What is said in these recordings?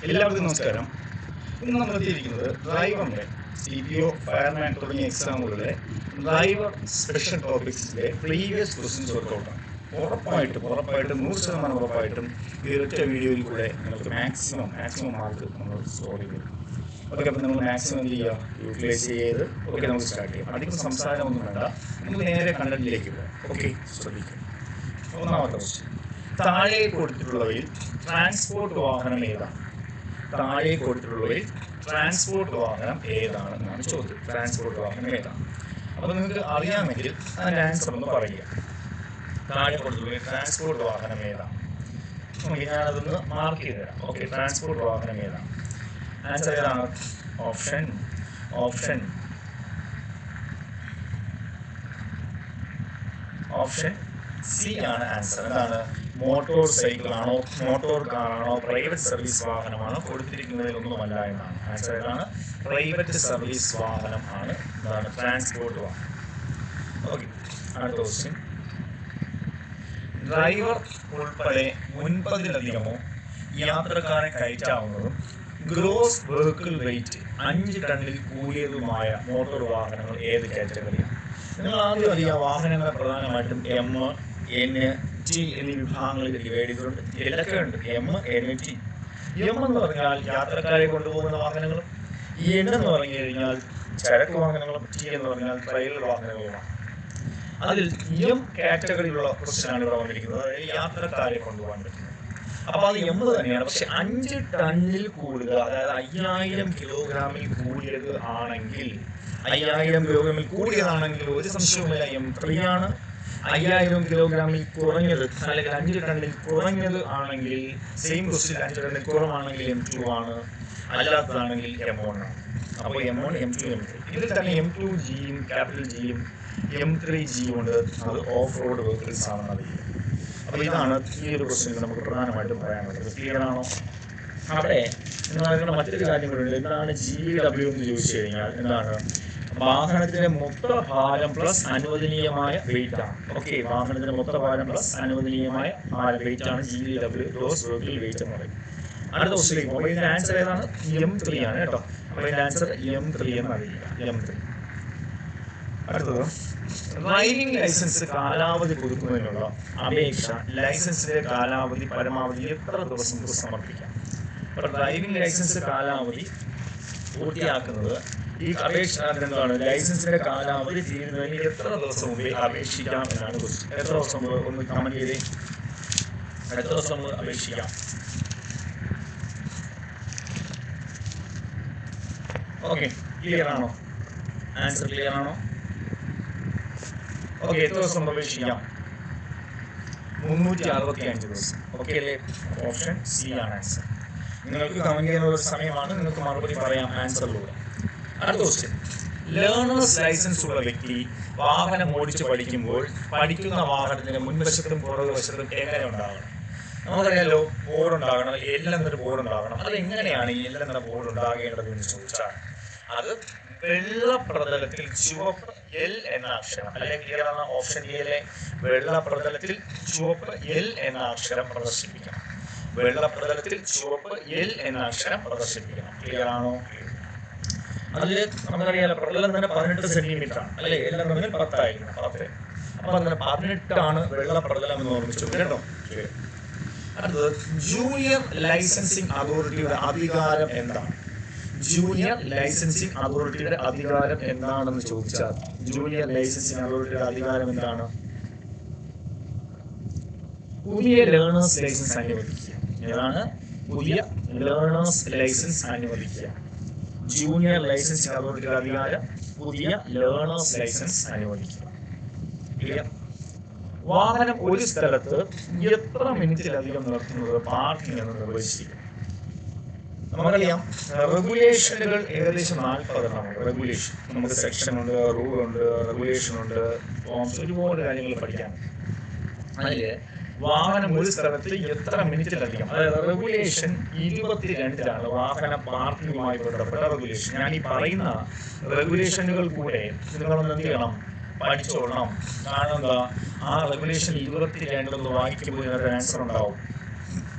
എല്ലാവർക്കും നമസ്കാരം. ഇന്ന് നമ്മൾ എത്തിയിരിക്കുന്നത് ഡ്രൈവറിൻ്റെ CPO, ഫയർമാൻ തുടങ്ങിയ എക്സാമുകളിലെ ഡ്രൈവർ സ്പെഷ്യൽ ടോപ്പിക്സിൻ്റെ പ്രീവിയസ് ക്വസ്റ്റ്യൻസ് വർക്കൗട്ടാണ്. ഉറപ്പായിട്ടും 100% ഉറപ്പായിട്ടും ഈ ഒറ്റ വീഡിയോയിൽ കൂടെ നിങ്ങൾക്ക് മാക്സിമം മാർക്ക് നമ്മൾ സ്കോർ ചെയ്യും. ഓക്കെ, അപ്പോൾ നമ്മൾ മാക്സിമം എന്ത് ചെയ്യുക, യൂട്ടിലൈസ് ചെയ്ത് ഓക്കെ നമുക്ക് സ്റ്റാർട്ട് ചെയ്യാം. അധികം സംസാരമൊന്നും വേണ്ട, നമുക്ക് നേരെ കണ്ടന്റിലേക്ക് പോകാം. ഓക്കെ, ശ്രദ്ധിക്കുക. ഒന്നാമത്തെ ക്വസ്റ്റ്യൻ, താഴെ കൊടുത്തിട്ടുള്ളവയിൽ ട്രാൻസ്പോർട്ട് വാഹനം ഏതാണ്? താഴെ കൊടുത്തിട്ടുള്ളവയിൽ ട്രാൻസ്പോർട്ട് വാഹനം ഏതാണ് എന്നാണ് ചോദ്യം. ട്രാൻസ്പോർട്ട് വാഹനം ഏതാണ്? അപ്പോൾ നിങ്ങൾക്ക് അറിയാമെങ്കിൽ അതിൻ്റെ ആൻസർ ഒന്ന് പറയുക. താഴെ കൊടുത്തിട്ടുള്ളവയിൽ ട്രാൻസ്പോർട്ട് വാഹനം ഏതാണ്? ഓക്കെ, ഞാനതൊന്ന് മാർക്ക് ചെയ്ത് തരാം. ഓക്കെ, ട്രാൻസ്പോർട്ട് വാഹനം ഏതാണ്? ആൻസർ ഏതാണ്? ഓപ്ഷൻ സി ആണ് ആൻസർ. എന്താണ്? മോട്ടോർ സൈക്കിൾ ആണോ, മോട്ടോർ കാർ ആണോ, പ്രൈവറ്റ് സർവീസ് വാഹനമാണോ? കൊടുത്തിരിക്കുന്നതിലൊന്നുമല്ല എന്നാണ് ആൻസർ. ഏതാണ്? പ്രൈവറ്റ് സർവീസ് വാഹനം ആണ് എന്താണ് ട്രാൻസ്പോർട്ട് വാഹനം. ഓക്കെ, അടുത്ത ക്വസ്റ്റ്യൻ, ഡ്രൈവർ ഉൾപ്പെടെ 9-ലധികമോ യാത്രക്കാരെ കയറ്റാവുന്നതും ഗ്രോസ് വെഹിക്കിൾ വെയിറ്റ് 5 ടണ്ണിൽ കൂടിയതുമായ മോട്ടോർ വാഹനങ്ങൾ ഏത് കാറ്റഗറിയാണ്? നിങ്ങൾ ആദ്യം അറിയാം, വാഹനങ്ങളെ പ്രധാനമായിട്ടും M, N, T എന്നീ വിഭാഗങ്ങളിൽ ഡിവൈഡ് ചെയ്തിട്ടുണ്ട്. ഇതിലൊക്കെ ഉണ്ട് M, N, T. M എന്ന് പറഞ്ഞാൽ യാത്രക്കാരെ കൊണ്ടുപോകുന്ന വാഹനങ്ങളും, N എന്ന് പറഞ്ഞു കഴിഞ്ഞാൽ ചരക്ക് വാഹനങ്ങളും, T എന്ന് പറഞ്ഞാൽ ട്രെയിലർ വാഹനങ്ങളുമാണ്. അതിൽ M കാറ്റഗറിയിലുള്ള ക്വസ്റ്റ്യനാണ് ഇവിടെ വന്നിരിക്കുന്നത്. അതായത് യാത്രക്കാരെ കൊണ്ടുപോകാൻ പറ്റുന്നത്. അപ്പോൾ അത് M തന്നെയാണ്. പക്ഷെ 5 ടണ്ണിൽ കൂടുതൽ, അതായത് 5000 കിലോഗ്രാമിൽ കൂടിയത് ആണെങ്കിൽ, 5000 കിലോഗ്രാമിൽ കൂടിയതാണെങ്കിൽ ഒരു സംശയവുമില്ല, M3 ആണ്. 5000 കിലോഗ്രാമിൽ കുറഞ്ഞത് അല്ലെങ്കിൽ 5 ടണ്ണിൽ കുറഞ്ഞത് ആണെങ്കിൽ, സെയിം ക്വസ്റ്റ്യൻ 5 ടണ്ണിൽ കുറവാണെങ്കിൽ M2 ആണ്, അല്ലാത്തതാണെങ്കിൽ M1 ആണ്. അപ്പോൾ M1, M2, M3. ഇതിൽ തന്നെ M2Gയും ക്യാപിറ്റൽ Gയും M3Gയും ഉണ്ട്. അത് ഓഫ് റോഡ് വെഹിക്കിൾസ് ആണെന്ന് അറിയില്ല. അപ്പോൾ ഇതാണ് ഈ ഒരു ക്വസ്റ്റ്യൻ നമുക്ക് പ്രധാനമായിട്ടും പറയാനുള്ളത്. ക്ലിയർ ആണോ? അവിടെ നിങ്ങൾ മറ്റൊരു കാര്യം കൂടെ ഉണ്ട്. എന്താണ് GVW എന്ന് ചോദിച്ചു കഴിഞ്ഞാൽ എന്താണ്? വാഹനത്തിന്റെ മൊത്ത ഭാരം പ്ലസ് അനുവദനീയമായ വെയിറ്റ് ആണ്. ഓക്കെ, വാഹനത്തിന്റെ മൊത്ത ഭാരം പ്ലസ് അനുവദനീയമായ വെയിറ്റ് ആണ് GVW, ഗ്രോസ് വെഹിക്കിൾ വെയിറ്റ് എന്ന് പറയും. അടുത്ത ക്വസ്റ്റ്യൻ, അപ്പോൾ ഇതിന്റെ ആൻസർ ഏതാണ്? M3 ആണ് കേട്ടോ. അപ്പോൾ ഇതിന്റെ ആൻസർ M3 എന്ന് അറിയില്ല, M3. അടുത്തത്, ഡ്രൈവിംഗ് ലൈസൻസ് കാലാവധി പുതുക്കുന്നതിനുള്ള അപേക്ഷ ലൈസൻസിന്റെ കാലാവധി പരമാവധി എത്ര ദിവസം മുമ്പ് സമർപ്പിക്കാം? അപ്പോൾ ഡ്രൈവിംഗ് ലൈസൻസ് കാലാവധി പൂർത്തിയാക്കുന്നത് ഈ അപേക്ഷ എന്താണ്? ലൈസൻസിന്റെ കാലാവധി തീരുന്നതിന് എത്ര ദിവസം മുമ്പേ അപേക്ഷിക്കാം എന്നാണ് ക്വസ്റ്റ്യൻ. എത്ര ദിവസം മുമ്പ്? ഒന്ന് കമന്റ് ചെയ്തേ. എത്ര ദിവസം മുമ്പ് അപേക്ഷിക്കാം? ഓക്കെ, ക്ലിയർ ആണോ? ആൻസർ ക്ലിയർ ആണോ? ഓക്കെ, എത്ര ദിവസം അപേക്ഷിക്കാം? 365 ദിവസം. ഓക്കെ അല്ലേ? ഓപ്ഷൻ സി ആണ് ആൻസർ. നിങ്ങൾക്ക് കമന്റ് ചെയ്യാനുള്ള സമയമാണ്, നിങ്ങൾക്ക് മറുപടി പറയാം ആൻസറിലൂടെ. അടുത്ത ക്വസ്റ്റ്യൻ, ലേണേഴ്സ് ലൈസൻസ് ഉള്ള വ്യക്തി വാഹനം ഓടിച്ച് പഠിക്കുമ്പോൾ പഠിക്കുന്ന വാഹനത്തിന്റെ മുൻവശത്തും പുറകുവശത്തും എങ്ങനെ ഉണ്ടാകണം? നമുക്കറിയാലോ, ബോർഡ് ഉണ്ടാകണം, L എന്നൊരു ബോർഡ് ഉണ്ടാകണം. അത് എങ്ങനെയാണ് ഈ L എന്ന ബോർഡ് ഉണ്ടാകേണ്ടത് എന്ന് ചോദിച്ചാൽ, അത് വെള്ള പ്രതലത്തിൽ ചുവപ്പ് L എന്ന അക്ഷരം, അല്ലെങ്കിൽ ഓപ്ഷൻ ഡിയിലെ വെള്ള പ്രതലത്തിൽ ചുവപ്പ് L എന്ന അക്ഷരം പ്രദർശിപ്പിക്കണം. വെള്ള പ്രതലത്തിൽ ചുവപ്പ് L എന്ന അക്ഷരം പ്രദർശിപ്പിക്കണം. ക്ലിയർ ആണോ? അതിൽ നമുക്കറിയാലോ, പ്രതലം തന്നെ 18 സെന്റിമീറ്റർ ആണ് അല്ലെ? L എന്ന് പറഞ്ഞാൽ 10 ആയിരിക്കണം, 10. അപ്പൊ അങ്ങനെ 18 ആണ് വെള്ള പ്രതലം എന്ന് ഓർമ്മിച്ചു കേട്ടോ. അടുത്തത്, ജൂനിയർ ലൈസൻസിംഗ് അതോറിറ്റിയുടെ അധികാരം എന്താണ്? ജൂനിയർ ലൈസൻസിംഗ് അതോറിറ്റിയുടെ അധികാരം എന്താണെന്ന് ചോദിച്ചാൽ, ജൂനിയർ ലൈസൻസിംഗ് അതോറിറ്റിയുടെ അധികാരം എന്താണ്? പുതിയ ലേണേഴ്സ് ലൈസൻസ് അനുവദിക്കുക. ഏതാണ്? പുതിയ ലേണേഴ്സ് ലൈസൻസ് അനുവദിക്കുക. ജൂനിയർ ലൈസൻസിംഗ് അതോറിറ്റിയുടെ അധികാരം പുതിയ ലേണേഴ്സ് ലൈസൻസ് അനുവദിക്കുക. ക്ലിയർ? വാഹനം ഒരു സ്ഥലത്ത് എത്ര മിനിറ്റിലധികം നിർത്തുന്നത് പാർക്കിംഗ് എന്ന് നിർവചിച്ചിരിക്കുന്നു? നമുക്കറിയാം, റെഗുലേഷനുകൾ ഏകദേശം 40 എണ്ണമുണ്ട്. റെഗുലേഷൻ നമുക്ക് സെക്ഷൻ ഉണ്ട്, റൂൾ ഉണ്ട്, റെഗുലേഷൻ ഉണ്ട്, ഫോംസ്, ഒരുപാട് കാര്യങ്ങൾ പഠിക്കാൻ. അതില് വാഹനം ഒരു സ്ഥലത്ത് എത്ര മിനിറ്റിലധികം, അതായത് റെഗുലേഷൻ 22 വാഹന പാർക്കിങ്ങുമായി ബന്ധപ്പെട്ട റെഗുലേഷൻ. ഞാൻ ഈ പറയുന്ന റെഗുലേഷനുകൾ കൂടെ നിങ്ങളൊന്ന് എന്ത് ചെയ്യണം? പഠിച്ചോളണം. കാരണം എന്താ? ആ റെഗുലേഷൻ 22 വായിക്കുമ്പോൾ ഇതിനൊരു ആൻസർ ഉണ്ടാവും.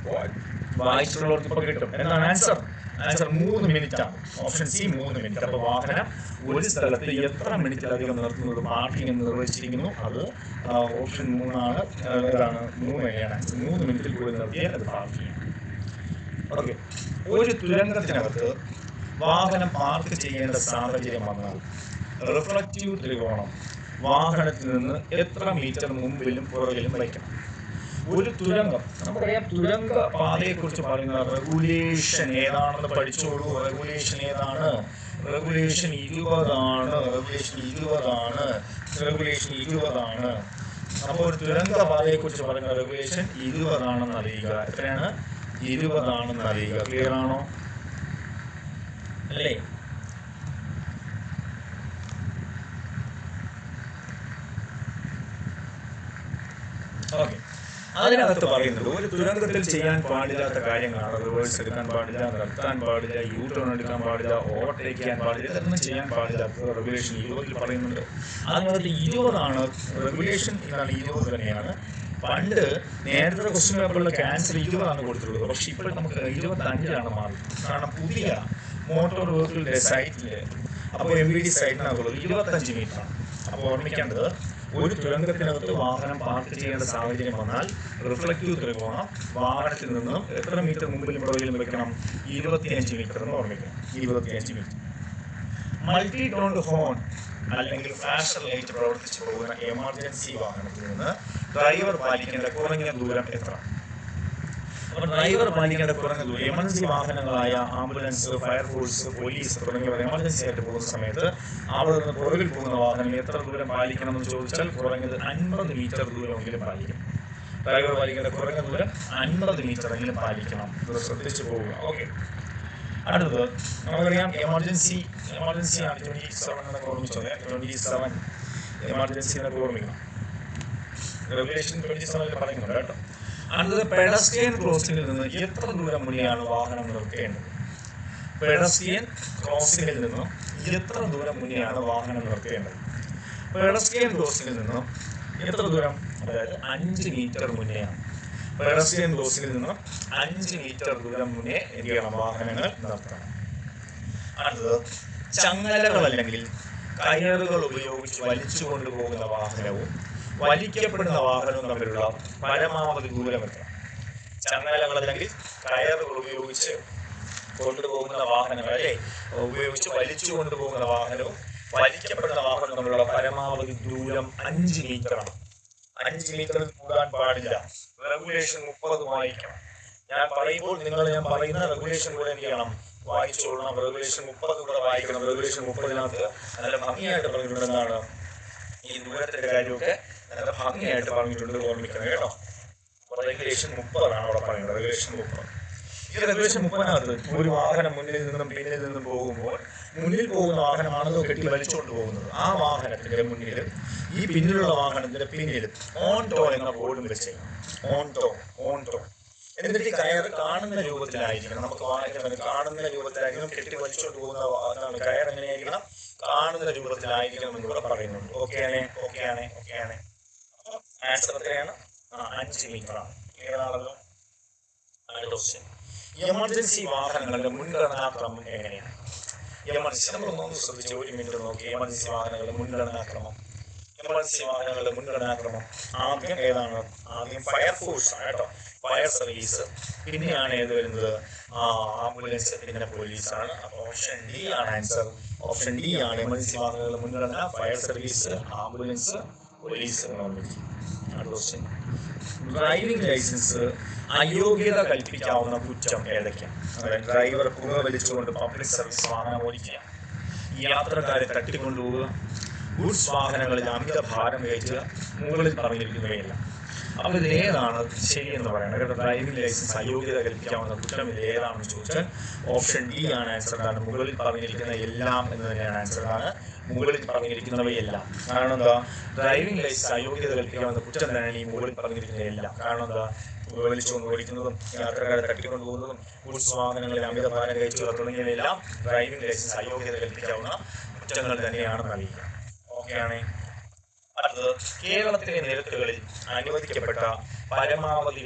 വായിച്ചുള്ളവർക്ക് ഇപ്പോൾ കിട്ടും. എന്താണ് ആൻസർ? ആൻസർ 3 മിനിറ്റ് ആണ്. Option C 3 minute. അപ്പോൾ വാഹനം ഒരു സ്ഥലത്ത് എത്ര മിനിറ്റിലധികം നിർത്തുന്നത് പാർക്കിംഗ് നിർവഹിച്ചിരിക്കുന്നു, അത് ഓപ്ഷൻ 3 ആണ്. ഏതാണ്? 3 3 മിനിറ്റിൽ കൂടുതൽ നിർത്തിയാൽ അത് പാർക്കിംഗ്. ഓക്കെ. ഒരു തുരങ്കത്തിനകത്ത് വാഹനം പാർക്ക് ചെയ്യേണ്ട സാഹചര്യം വന്നാൽ റിഫ്ലക്റ്റീവ് ത്രികോണം വാഹനത്തിൽ നിന്ന് എത്ര മീറ്റർ മുമ്പിലും പുറകിലും വയ്ക്കണം? ഒരു തുരങ്കം, നമുക്കറിയാം തുരങ്ക പാതയെക്കുറിച്ച് പറയുന്ന റെഗുലേഷൻ ഏതാണെന്ന് പഠിച്ചോളൂ. റെഗുലേഷൻ ഏതാണ്? റെഗുലേഷൻ 20 ആണ്. റെഗുലേഷൻ 20 ആണ്. അപ്പോൾ ഒരു തുരങ്ക പാതയെക്കുറിച്ച് പറയുന്ന റെഗുലേഷൻ 20 ആണെന്ന് അറിയുക. എത്രയാണ്? 20 ആണെന്ന് അറിയുക. ക്ലിയർ ആണോ? അല്ലേ? ഓക്കെ. അതിനകത്ത് പറയുന്നത് ഒരു തുരങ്കത്തിൽ ചെയ്യാൻ പാടില്ലാത്ത കാര്യങ്ങളാണ്. റിവേഴ്സ് എടുക്കാൻ പാടില്ല, നിർത്താൻ പാടില്ല, യൂ ടേൺ എടുക്കാൻ പാടില്ല, ഓവർടേക്ക് ചെയ്യാൻ പാടില്ല. ഇതൊന്നും ചെയ്യാൻ പാടില്ലാത്തത് റെഗുലേഷൻ 20 പറയുന്നുണ്ട്. അതിനകത്ത് 20 ആണ് റെഗുലേഷൻ. ഇതാണ് 20 തന്നെയാണ്. പണ്ട് നേരത്തെ ക്വസ്റ്റ്യൻ പേപ്പറിൽ ക്യാൻസർ 20 ആണ് കൊടുത്തിട്ടുള്ളത്. പക്ഷെ ഇപ്പോൾ നമുക്ക് 25 മാറി. കാരണം പുതിയ മോട്ടോർ വെഹിക്കിളിന്റെ സൈറ്റില്, അപ്പോൾ MVD സൈറ്റിനകത്തുള്ളത് 25 മീറ്റർ ആണ്. അപ്പോൾ ഓർമ്മിക്കേണ്ടത്, ഒരു തുരങ്കത്തിനകത്ത് വാഹനം പാർക്ക് ചെയ്യേണ്ട സാഹചര്യം വന്നാൽ റിഫ്ലക്റ്റീവ് ത്രികോണം വാഹനത്തിൽ നിന്നും എത്ര മീറ്റർ മുമ്പിലും പുറകിലും വെക്കണം? 25 മീറ്റർ എന്ന് ഓർമ്മിക്കണം. 25 മീറ്റർ. മൾട്ടി ടോൺഡ് ഹോൺ അല്ലെങ്കിൽ ഫ്ലാഷർ ലൈറ്റ് പ്രവർത്തിച്ചു പോകുന്ന എമർജൻസി വാഹനത്തിൽ നിന്ന് ഡ്രൈവർ പാലിക്കേണ്ട കുറഞ്ഞ ദൂരം എത്ര? അപ്പോൾ ഡ്രൈവർ പാലിക്കേണ്ട കുറഞ്ഞ ദൂരം, എമർജൻസി വാഹനങ്ങളായ ആംബുലൻസ്, ഫയർഫോഴ്സ്, പോലീസ് തുടങ്ങിയവർ എമർജൻസി ആയിട്ട് പോകുന്ന സമയത്ത് അവിടെ നിന്ന് പുറകിൽ പോകുന്ന വാഹനം എത്ര ദൂരം പാലിക്കണം എന്ന് ചോദിച്ചാൽ കുറഞ്ഞത് 50 മീറ്റർ ദൂരമെങ്കിലും പാലിക്കണം. ഡ്രൈവർ പാലിക്കേണ്ട കുറഞ്ഞ ദൂരം 50 മീറ്റർ എങ്കിലും പാലിക്കണം. ഇത് ശ്രദ്ധിച്ചു പോവുക. ഓക്കെ. അടുത്തത് നമുക്കറിയാം എമർജൻസി ആണ് 27 എന്നൊക്കെ ഓർമ്മിച്ചത്. 27 എമർജൻസി എന്നൊക്കെ ഓർമ്മിക്കണം. റെഗുലേഷൻ 27 പറയുന്നുണ്ട് കേട്ടോ. അടുത്തത് പെഡസ്ട്രിയൻ ക്രോസിംഗിൽ നിന്ന് എത്ര ദൂരം മുന്നെയാണ് വാഹനം നിർത്തേണ്ടത്? പെഡസ്ട്രിയൻ ക്രോസിംഗിൽ നിന്നും എത്ര ദൂരം മുന്നെയാണ് വാഹനം നിർത്തേണ്ടത്? പെഡസ്ട്രിയൻ ക്രോസിംഗിൽ നിന്നും എത്ര ദൂരം? അതായത് 5 മീറ്റർ മുന്നെയാണ്. പെഡസ്ട്രിയൻ ക്രോസിംഗിൽ നിന്നും 5 മീറ്റർ ദൂരം മുന്നേ എന്ത് ചെയ്യണം? വാഹനങ്ങൾ നിർത്തണം. അടുത്തത് ചങ്ങലകൾ അല്ലെങ്കിൽ കയറുകൾ ഉപയോഗിച്ച് വലിച്ചു കൊണ്ടുപോകുന്ന വാഹനവും വലിക്കപ്പെടുന്ന വാഹനവും തമ്മിലുള്ള പരമാവധി ദൂരം എത്ര? ചങ്ങലകൾ അല്ലെങ്കിൽ കയറുകൾ ഉപയോഗിച്ച് കൊണ്ടുപോകുന്ന വാഹനങ്ങൾ അല്ലേ, ഉപയോഗിച്ച് വലിച്ചു കൊണ്ടുപോകുന്ന വാഹനവും വലിക്കപ്പെടുന്ന വാഹനവും തമ്മിലുള്ള പരമാവധി ദൂരം 5 മീറ്റർ ആണ്. 5 മീറ്ററിൽ കൂടാൻ പാടില്ല. റെഗുലേഷൻ 30 വായിക്കണം. ഞാൻ പറയുന്ന റെഗുലേഷൻ കൂടെ എന്ത് ചെയ്യണം? വായിച്ചോളണം. റെഗുലേഷൻ 30 കൂടെ വായിക്കണം. റെഗുലേഷൻ 30 നല്ല ഭംഗിയായിട്ട് പറഞ്ഞിട്ടുണ്ട്. എന്താണ് ഈ ദൂരത്തിന്റെ കാര്യമൊക്കെ നല്ല ഭംഗിയായിട്ട് പറഞ്ഞിട്ടുണ്ട്. ഓർമ്മിക്കണം കേട്ടോ. റെഗുലേഷൻ 30 ആണ് അവിടെ പറയുന്നത്. റെഗുലേഷൻ 30. ഈ റെഗുലേഷൻ 30 ഒരു വാഹനം മുന്നിൽ നിന്നും പിന്നിൽ നിന്നും പോകുമ്പോൾ മുന്നിൽ പോകുന്ന വാഹനമാണല്ലോ കെട്ടി വലിച്ചുകൊണ്ട് പോകുന്നത്. ആ വാഹനത്തിന്റെ മുന്നിൽ ഈ പിന്നിലുള്ള വാഹനത്തിന്റെ പിന്നിൽ ഓൺ ടോ എന്ന ബോർഡും വെച്ചേക്കണം. On tow. എന്നിട്ട് ഈ കയർ കാണുന്ന രൂപത്തിലായിരിക്കണം. നമുക്ക് വാഹനം കാണുന്ന രൂപത്തിലായിരിക്കണം. കെട്ടി വലിച്ചുകൊണ്ട് പോകുന്ന കയർ എങ്ങനെയായിരിക്കണം? കാണുന്ന രൂപത്തിലായിരിക്കണം എന്നിവിടെ പറയുന്നുണ്ട്. ഓക്കെയാണ്. ആൻസർ എത്രയാണ്? 5 മീറ്റർ ആണ്. ഏതാണല്ലോ? എമർജൻസി വാഹനങ്ങളുടെ മുൻഗണനാക്രമം എങ്ങനെയാണ്? എമർജൻസി നമ്മളൊന്നും ശ്രദ്ധിച്ച് 1 മിനിറ്റ് നോക്കി. എമർജൻസി വാഹനങ്ങളുടെ മുൻഗണനാക്രമം ആദ്യം ഏതാണ്? ആദ്യം ഫയർഫോഴ്സ് ആണ് കേട്ടോ. Fire service. പിന്നെയാണ് ഏത് വരുന്നത്? ആംബുലൻസ്, പിന്നെ പോലീസാണ്. അപ്പോൾ ഓപ്ഷൻ ഡി ആണ് ആൻസർ. ഓപ്ഷൻ ഡി ആണ് എമർജൻസി വാഹനങ്ങളുടെ മുൻഗണന. Fire service, ambulance, police. Driving licence അയോഗ്യത കൽപ്പിക്കാവുന്ന കുറ്റം ഏതൊക്കെയാണ്? അതായത് ഡ്രൈവർ പുക വലിച്ചുകൊണ്ട് പബ്ലിക് സർവീസ് വാഹനം ഓടിക്കുക, യാത്രക്കാരെ തട്ടിക്കൊണ്ടുപോവുക, ഗുഡ്സ് വാഹനങ്ങളിൽ അമിത ഭാരം കയറ്റുക, മുകളിൽ പറഞ്ഞിരിക്കുന്നവയെല്ലാം. അപ്പോൾ ഇതിൽ ഏതാണ് ശരിയെന്ന് പറയുന്നത്? ഡ്രൈവിംഗ് ലൈസൻസ് അയോഗ്യത കൽപ്പിക്കാവുന്ന കുറ്റം ഇത് ഏതാണെന്ന് ചോദിച്ചാൽ ഓപ്ഷൻ ഡി ആണ് ആൻസർ. ആണ് മുകളിൽ പറഞ്ഞിരിക്കുന്ന എല്ലാം എന്ന് തന്നെയാണ് ആൻസർ. ആണ് മുകളിൽ പറഞ്ഞിരിക്കുന്നവയെല്ലാം. കാരണം എന്താ? ഡ്രൈവിംഗ് ലൈസൻസ് അയോഗ്യത കൽപ്പിക്കാവുന്ന കുറ്റം തന്നെയാണ് ഈ മുകളിൽ പറഞ്ഞിരിക്കുന്ന എല്ലാം. കാരണം എന്താ? വലിച്ചുകൊണ്ട് ഓടിക്കുന്നതും യാത്രക്കാരെ തട്ടിക്കൊണ്ടുപോകുന്നതും ഗുഡ്സ് വാഹനങ്ങളിൽ അമിത ഭാരം കയറ്റുക തുടങ്ങിയവയെല്ലാം ഡ്രൈവിംഗ് ലൈസൻസ് അയോഗ്യത കൽപ്പിക്കാവുന്ന കുറ്റങ്ങൾ തന്നെയാണെന്ന് അറിയിക്കാം. ഓക്കെയാണ്. അടുത്തത് കേരളത്തിലെ നിരത്തുകളിൽ അനുവദിക്കപ്പെട്ട പരമാവധി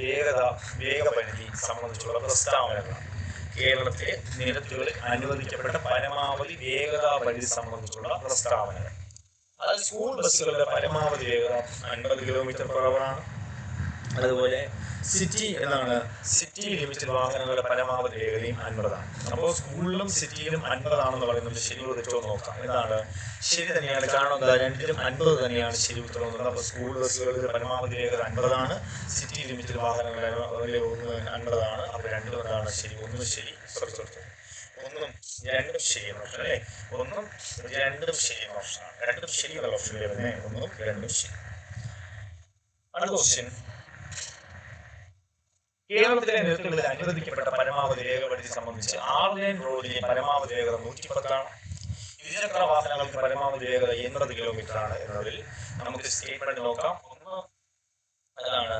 വേഗപരിധി സംബന്ധിച്ചുള്ള പ്രസ്താവനകളാണ്. കേരളത്തിലെ നിരത്തുകളിൽ അനുവദിക്കപ്പെട്ട പരമാവധി വേഗതാ പരിധി സംബന്ധിച്ചുള്ള പ്രസ്താവനകൾ. അതായത് സ്കൂൾ ബസ്സുകളുടെ പരമാവധി വേഗത 50 km/h. അതുപോലെ സിറ്റി ലിമിറ്റഡ് വാഹനങ്ങളുടെ പരമാവധി വേഗതയും 50 ആണ്. അപ്പോൾ സ്കൂളിലും സിറ്റിയിലും 50 ആണെന്ന് പറയുന്നത് ശരിയോ തെറ്റോ നോക്കാം. എന്താണ് ശരി തന്നെയാണ്, കാരണം രണ്ടിലും 50 തന്നെയാണ് ശരി ഉത്തരം. അപ്പോൾ സ്കൂൾ ബസ്സുകളുടെ പരമാവധി വേഗത 50 ആണ്, സിറ്റി ലിമിറ്റഡ് വാഹനങ്ങളുടെ 50 ആണ്. അപ്പോൾ രണ്ടും എന്താണ് ശരി? ഒന്നും ശരി, ഒന്നും രണ്ടും ശരി എന്ന ഓപ്ഷൻ അല്ലേ? ഒന്നും രണ്ടും ശരി എന്ന ഓപ്ഷനാണ്. രണ്ടും ശരി എന്നുള്ള ഓപ്ഷനിൽ വരുന്നത് ഒന്നും രണ്ടും ശരി. അടുത്ത ക്വസ്റ്റ്യൻ, കേരളത്തിലെ നിരത്തുകളിൽ അനുവദിക്കപ്പെട്ട പരമാവധി വേഗപരിധി സംബന്ധിച്ച് 6 ലൈൻ റോഡിലെ പരമാവധി വേഗത 110 ആണ്. ഇരുചക്ര വാഹനങ്ങൾക്ക് പരമാവധി വേഗത 80 km ആണ് എന്നതിൽ നമുക്ക് സ്റ്റേറ്റ്മെന്റ് നോക്കാം. ഒന്ന് അതാണ്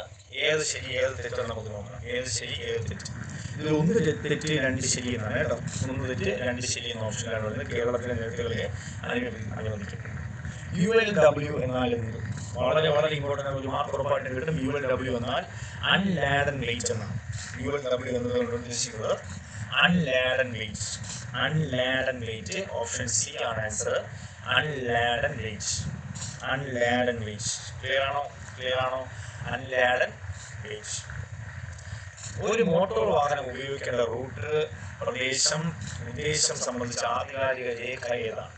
ഏത് ശരി ഏത് തെറ്റെന്ന് നമുക്ക് നോക്കാം. ഏത് ശരി ഏത് തെറ്റ്? ഇതിൽ 1 തെറ്റ് 2 ശരി എന്നാണ് കേട്ടോ. 1 തെറ്റ് 2 ശരി എന്ന ഓപ്ഷനിലാണ് വരുന്നത്. കേരളത്തിലെ നിരത്തുകളിലെ അനുവദിക്കപ്പെട്ടു. ULW എന്നാൽ എന്ത്? വളരെ ഇമ്പോർട്ടൻ്റ് ആണ്. ഒരു മാർക്ക് ഉറപ്പായിട്ട് കിട്ടും. ULW എന്നാൽ അൺലാഡൻ വെയിറ്റ് എന്നാണ്. ULW എന്നതുകൊണ്ട് ഉദ്ദേശിക്കുന്നത് അൺലാഡൻ വെയിറ്റ്. ഓപ്ഷൻ സി ആണ് ആൻസർ. Unladen weight. ക്ലിയർ ആണോ? Unladen weight. ഒരു മോട്ടോർ വാഹനം ഉപയോഗിക്കേണ്ട റൂട്ട്, പ്രദേശം, ഉദ്ദേശം സംബന്ധിച്ച ആധികാരിക രേഖ ഏതാണ്?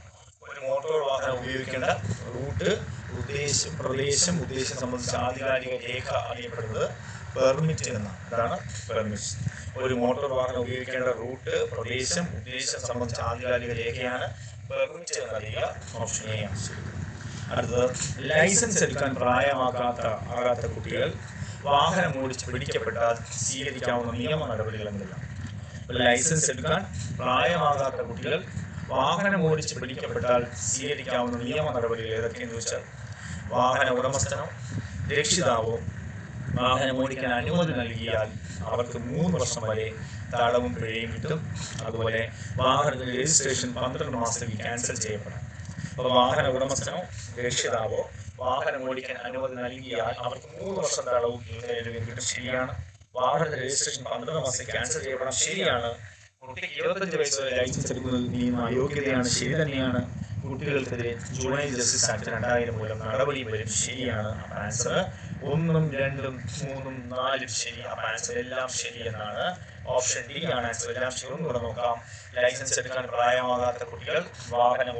ഒരു മോട്ടോർ വാഹനം ഉപയോഗിക്കേണ്ട റൂട്ട്, പ്രദേശം, ഉദ്ദേശം സംബന്ധിച്ച ആധികാരിക രേഖ അറിയപ്പെടുന്നത് പെർമിറ്റ് എന്നാണ്. അതാണ് പെർമിറ്റ്. ഒരു മോട്ടോർ വാഹനം ഉപയോഗിക്കേണ്ട റൂട്ട്, പ്രദേശം, ഉദ്ദേശം സംബന്ധിച്ച ആധികാരിക രേഖയാണ് പെർമിറ്റ് എന്നറിയുക. ഓപ്ഷൻ എ ആണ് ശരി. അടുത്തത്, ലൈസൻസ് എടുക്കാൻ പ്രായമാകാത്ത കുട്ടികൾ വാഹനം ഓടിച്ച് പിടിക്കപ്പെട്ടാൽ സ്വീകരിക്കാവുന്ന നിയമ നടപടികൾ എന്തെല്ലാം? ലൈസൻസ് എടുക്കാൻ പ്രായമാകാത്ത കുട്ടികൾ വാഹനം ഓടിച്ച് പിടിക്കപ്പെട്ടാൽ സ്വീകരിക്കാവുന്ന നിയമ നടപടികൾ ഏതൊക്കെയെന്ന് ചോദിച്ചാൽ, വാഹന ഉടമസ്ഥനോ രക്ഷിതാവോ വാഹനം ഓടിക്കാൻ അനുമതി നൽകിയാൽ അവർക്ക് 3 വർഷം വരെ തടവും പിഴയും കിട്ടും. അതുപോലെ വാഹനത്തിന്റെ രജിസ്ട്രേഷൻ 12 മാസത്തേക്ക് ക്യാൻസൽ ചെയ്യപ്പെടാം. അപ്പോൾ വാഹന ഉടമസ്ഥനോ രക്ഷിതാവോ വാഹനം ഓടിക്കാൻ അനുമതി നൽകിയാൽ അവർക്ക് 3 വർഷം തടവും പിഴയും കിട്ടും. ശരിയാണ്. വാഹനത്തിന്റെ രജിസ്ട്രേഷൻ 12 മാസത്തേക്ക് ക്യാൻസൽ ചെയ്യപ്പെടാം. ശരിയാണ്. കുട്ടിക്ക് 25 വയസ്സ് വരെ ലൈസൻസ് എടുക്കുന്നത് നിയമ അയോഗ്യതയാണ്. ശരി തന്നെയാണ്. കുട്ടികൾക്കെതിരെ ജുവനൈൽ ജസ്റ്റിസ് ആക്ട് 2000 മൂലം നടപടി വരും. ശരിയാണ്. അപ്പൊ ആൻസർ 1, 2, 3, 4 ശരി. അപ്പൊ ആൻസർ എല്ലാം ശരി എന്നാണ്. ഓപ്ഷൻ ഡി ആണ് ആൻസർ. എല്ലാം ശരി. ഒന്നുകൂടെ നോക്കാം. ലൈസൻസ് എടുക്കാൻ പ്രായമാകാത്ത കുട്ടികൾ വാഹനം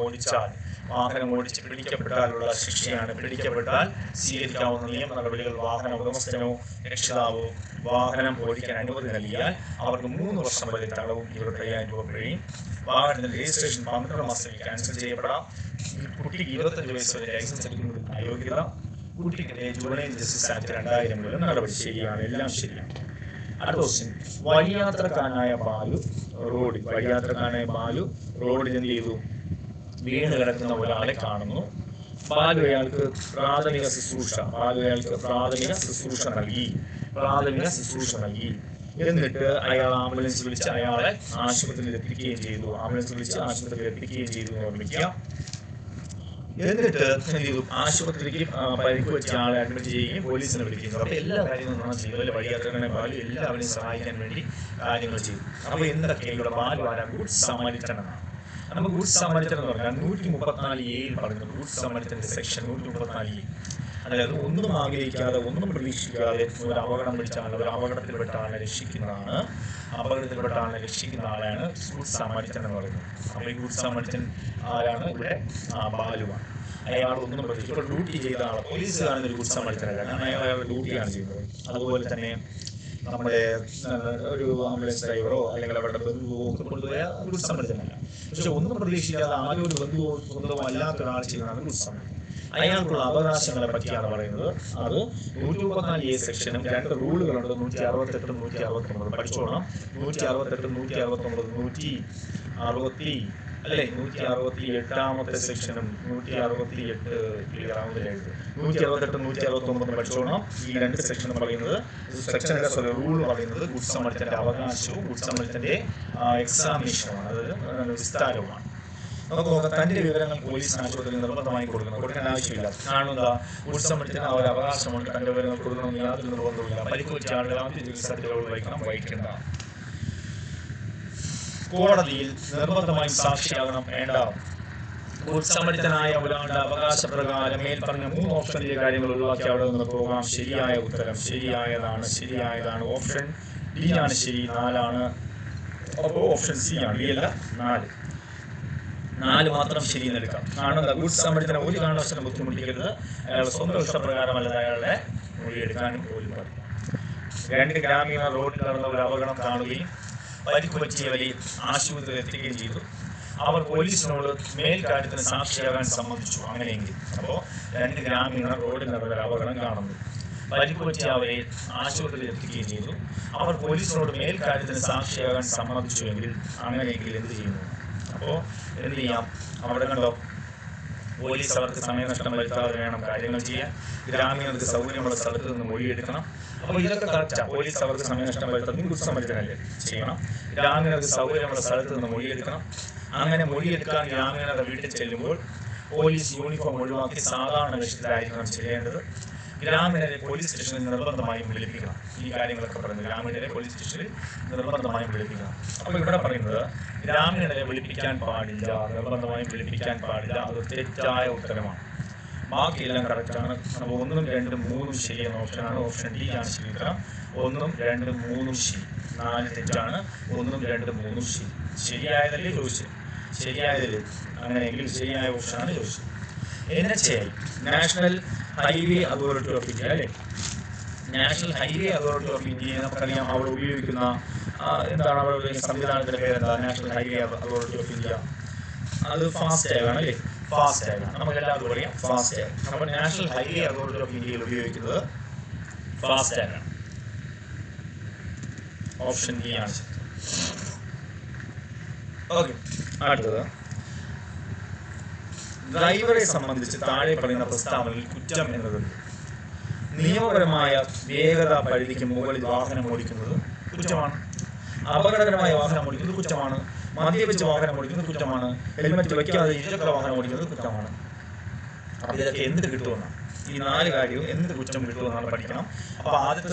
ഓടിച്ച് പിടിക്കപ്പെട്ടാലുള്ള ശിക്ഷയാണ്. പിടിക്കപ്പെട്ടാൽ സ്വീകരിക്കാവുന്ന നിയമ നടപടികൾ, വാഹന ഉടമസ്ഥനോ രക്ഷിതാവോ വാഹനം ഓടിക്കാൻ അനുമതി നൽകിയാൽ അവർക്ക് 3 വർഷം വരെ തടവും 25,000 രൂപ പിഴയും. വാഹനത്തിന്റെ രജിസ്ട്രേഷൻ 12 മാസത്തേക്ക് ക്യാൻസൽ ചെയ്യപ്പെടാം. കുട്ടിക്ക് 25 വയസ്സ് വരെ ലൈസൻസ് എടുക്കുന്നത് അയോഗ്യത. കുട്ടിക്കെതിരെ ജുവനൈൽ ജസ്റ്റിസ് ആക്ട് 2000 മൂലം നടപടി. ശരിയാണ്. എല്ലാം ശരിയാണ്. അടുത്ത ക്വസ്റ്റ്യൻ, വഴിയാത്രക്കാരനായ ബാലു റോഡിൽ എന്ത് ചെയ്തു? വീണ് കിടക്കുന്ന ഒരാളെ കാണുന്നു. ബാലു അയാൾക്ക് പ്രാഥമിക ശുശ്രൂഷ നൽകി. എന്നിട്ട് അയാൾ ആംബുലൻസ് വിളിച്ച് അയാളെ ആശുപത്രിയിൽ എത്തിക്കുകയും ചെയ്തു. ഓർമ്മിക്കുക. എന്നിട്ട് എന്ത് ചെയ്തു? ആശുപത്രിക്ക് പരിക്ക് വെച്ച ആളെ അഡ്മിറ്റ് ചെയ്യുകയും പോലീസിനെ വിളിക്കുന്നു. അപ്പൊ എല്ലാ കാര്യങ്ങളും ചെയ്തു. വഴിയാത്രക്കാരനെ ബാലു എല്ലാവരെയും സഹായിക്കാൻ വേണ്ടി കാര്യങ്ങൾ ചെയ്തു. അപ്പൊ എന്തൊക്കെയാണ് ഇവിടെ? ബാലു ആരാ? ഗുഡ് സമരിറ്റൻ എന്നാണ്. നമുക്ക് ഗുഡ് സമരിറ്റൻ എന്ന് പറഞ്ഞാൽ 134A പറയുന്നത്. ഗുഡ് സമരിറ്റന്റെ സെക്ഷൻ 134A. അതായത് ഒന്നും ആഗ്രഹിക്കാതെ, ഒന്നും പ്രതീക്ഷിക്കാതെ ഒരു അപകടത്തിൽപ്പെട്ട ആളെ രക്ഷിക്കുന്ന ആളാണ് ഗുഡ് സമരിറ്റൻ എന്ന് പറയുന്നത്. അപ്പോൾ ഈ ഗുഡ് സമരിറ്റൻ ആരാണ്? ഇവിടെ ബാലുവാണ്. അയാൾ ഒന്നും പ്രതീക്ഷിച്ചു ഡ്യൂട്ടി ചെയ്ത ആൾ. പോലീസുകാരൻ ഒരു ഗുഡ് സമരിറ്റനാണ്. അയാളുടെ ഡ്യൂട്ടിയാണ് ചെയ്യുന്നത്. അതുപോലെ തന്നെ നമ്മുടെ ഒരു ആംബുലൻസ് ഡ്രൈവറോ അല്ലെങ്കിൽ അവരുടെ ബന്ധുവോ ഒക്കെ കൊണ്ടുപോയ ഗുഡ് സമരിറ്റനല്ല. പക്ഷെ ഒന്നും പ്രതീക്ഷിക്കാതെ ആകെ ഒരു ബന്ധുവോ അല്ലാത്ത ഒരാൾ ചെയ്യുന്നതാണ് ഗുഡ് സമരിറ്റൻ. അയാൾക്കുള്ള അവകാശങ്ങളെ പറ്റിയാണ് പറയുന്നത്. അത് 134A സെക്ഷനും 2 റൂളുകളുണ്ട്. 168 169 പഠിച്ചോളണം. 168 169 168 സെക്ഷനും 168 ക്ലിയർ ആവുന്നതിലായിട്ട് 168 169 പഠിച്ചോളണം. ഈ 2 സെക്ഷൻ പറയുന്നത് റൂൾ പറയുന്നത് ഗുഡ് സമരിറ്റന്റെ അവകാശവും ഗുഡ് സമരിറ്റന്റെ എക്സാമിനേഷനുമാണ്. അതൊരു വിസ്താരവുമാണ്. നമുക്ക് നോക്കാം. തന്റെ വിവരങ്ങൾ പോലീസ് ആശുപത്രിയിൽ നിർബന്ധമായി കൊടുക്കേണ്ട ആവശ്യമില്ല. കാണുന്ന ഉത്സവത്തിന് അവർ അവകാശമുണ്ട്. തന്റെ വിവരങ്ങൾ കൊടുക്കണമെന്ന് യാതൊരു നിർബന്ധമില്ല. പരിക്കുപറ്റിയ ആളുകൾ ആദ്യ ചികിത്സ വഹിക്കേണ്ട. കോടതിയിൽ നിർബന്ധമായും സാക്ഷിയാകണം വേണ്ട. ഉത്സമരിതനായ ഒരാളുടെ അവകാശപ്രകാരം മേൽപ്പറഞ്ഞ 3 ഓപ്ഷനിലെ കാര്യങ്ങൾ ഒഴിവാക്കി അവിടെ നിന്ന് പോകാം. ശരിയായ ഉത്തരം ശരിയായതാണ്. ഓപ്ഷൻ ഡി ആണ് ശരി, 4 ആണ്. അപ്പോൾ ഓപ്ഷൻ സി ആണ്, ഡി അല്ല, 4 മാത്രം ശരി നൽകാം. കാണുന്ന ഗുഡ് സമരത്തിന് ഒരു കാരണവശാലും ബുദ്ധിമുട്ടിക്കരുത്. അയാളുടെ സ്വന്തം ഇഷ്ടപ്രകാരമല്ല അയാളുടെ മൊഴിയെടുക്കാനും പോലും പാടില്ല. 2 ഗ്രാമീണർ റോഡിൽ നടന്ന ഒരു അപകടം കാണുകയും പരിക്ക് പറ്റിയവരെ ആശുപത്രിയിൽ എത്തിക്കുകയും ചെയ്തു. അവർ പോലീസിനോട് മേൽക്കാര്യത്തിന് സാക്ഷിയാകാൻ സമ്മതിച്ചു. അങ്ങനെയെങ്കിൽ അപ്പോൾ 2 ഗ്രാമീണർ റോഡിൽ നടന്ന ഒരു അപകടം കാണുന്നു, പരിക്ക് പറ്റിയ അവരെ ആശുപത്രിയിൽ എത്തിക്കുകയും ചെയ്തു. അവർ പോലീസിനോട് മേൽക്കാര്യത്തിന് സാക്ഷിയാകാൻ സമ്മതിച്ചുവെങ്കിൽ അങ്ങനെയെങ്കിൽ എന്ത് ചെയ്യുന്നു? അപ്പോൾ എന്ത് ചെയ്യാം? അവിടെ കണ്ടോ, പോലീസ് അവർക്ക് സമയനഷ്ടം വരുത്താതെ വേണം കാര്യങ്ങൾ ചെയ്യാൻ. ഗ്രാമീണർക്ക് സൗകര്യമുള്ള സ്ഥലത്ത് നിന്ന് മൊഴിയെടുക്കണം. അപ്പോൾ ഇതൊക്കെ കറക്റ്റാ. പോലീസ് അവർക്ക് സമയനഷ്ടം വരുത്തുന്നത് കുറ്റസമ്മതത്തിനല്ലേ ചെയ്യണം. ഗ്രാമീണർക്ക് സൗകര്യമുള്ള സ്ഥലത്ത് നിന്ന് മൊഴിയെടുക്കണം. അങ്ങനെ മൊഴിയെടുക്കാൻ ഗ്രാമീണരുടെ വീട്ടിൽ ചെല്ലുമ്പോൾ പോലീസ് യൂണിഫോം ഒഴിവാക്കി സാധാരണ വേഷത്തിലായിരിക്കണം ചെയ്യേണ്ടത്. ഗ്രാമീണരെ പോലീസ് സ്റ്റേഷനിൽ നിർബന്ധമായും വിളിപ്പിക്കണം. ഈ കാര്യങ്ങളൊക്കെ പറയുന്നത് ഗ്രാമീണരെ പോലീസ് സ്റ്റേഷനിൽ നിർബന്ധമായും വിളിപ്പിക്കണം. അപ്പോൾ ഇവിടെ പറയുന്നത് ഗ്രാമീണരെ വിളിപ്പിക്കാൻ പാടില്ല, നിർബന്ധമായും വിളിപ്പിക്കാൻ പാടില്ല. അത് തെറ്റായ ഉത്തരമാണ്. ബാക്കിയെല്ലാം കറക്റ്റാണ്. അപ്പോൾ 1, 2, 3 ശരിയെന്ന ഓപ്ഷനാണ്. ഓപ്ഷൻ ഡി ആണ് ശരി ഉത്തരം. 1, 2, 3 ശരി, 4 തെറ്റാണ്. 1, 2, 3 ശരി. ശരിയായതല്ലേ ചോദിച്ചത്? ശരിയായതല്ലേ? അങ്ങനെയെങ്കിൽ ശരിയായ ഓപ്ഷനാണ് ചോദിച്ചത്. NHAI, national highway authority of India അല്ലേ? നാഷണൽ ഹൈവേ അതോറിറ്റി ഓഫ് ഇന്ത്യയെ നമുക്കറിയാം. അവിടെ ഉപയോഗിക്കുന്ന എന്താണ് അവിടെ ഉപയോഗിക്കുന്ന സംവിധാനത്തിന്റെ പേരെന്താ? National highway authority of India. അത് ഫാസ്റ്റാഗ് ആണ് അല്ലേ? ഫാസ്റ്റാഗ് ആണ്, നമുക്ക് എല്ലാവർക്കും അറിയാം ഫാസ്റ്റാഗ്. അപ്പോൾ നാഷണൽ ഹൈവേ അതോറിറ്റി ഓഫ് ഇന്ത്യയിൽ ഉപയോഗിക്കുന്നത് ഫാസ്റ്റാഗ് ആണ്. ഓപ്ഷൻ ഡി ആണ്. ഓക്കെ, അടുത്തത് ഡ്രൈവറെ സംബന്ധിച്ച് താഴെ പറയുന്ന പ്രസ്താവനയിൽ കുറ്റം എന്നത് നിയമപരമായ വേഗത പരിധിക്ക് മുകളിൽ വാഹനം ഓടിക്കുന്നത് കുറ്റമാണ്. അപകടകരമായ വാഹനം ഓടിക്കുന്നത് കുറ്റമാണ്. മദ്യപിച്ച് വാഹനം ഓടിക്കുന്നത് കുറ്റമാണ്. ഹെൽമെറ്റ് വയ്ക്കാതെ ഇരുചക്ര വാഹനം ഓടിക്കുന്നത് കുറ്റമാണ്. അപ്പോൾ ഇതൊക്കെ എന്ത് കിട്ടുമെന്നാണ്? ഈ 4 കാര്യവും എന്ത് കുറ്റം കിട്ടുമെന്നാണ് പഠിക്കണം. അപ്പോൾ ആദ്യത്തെ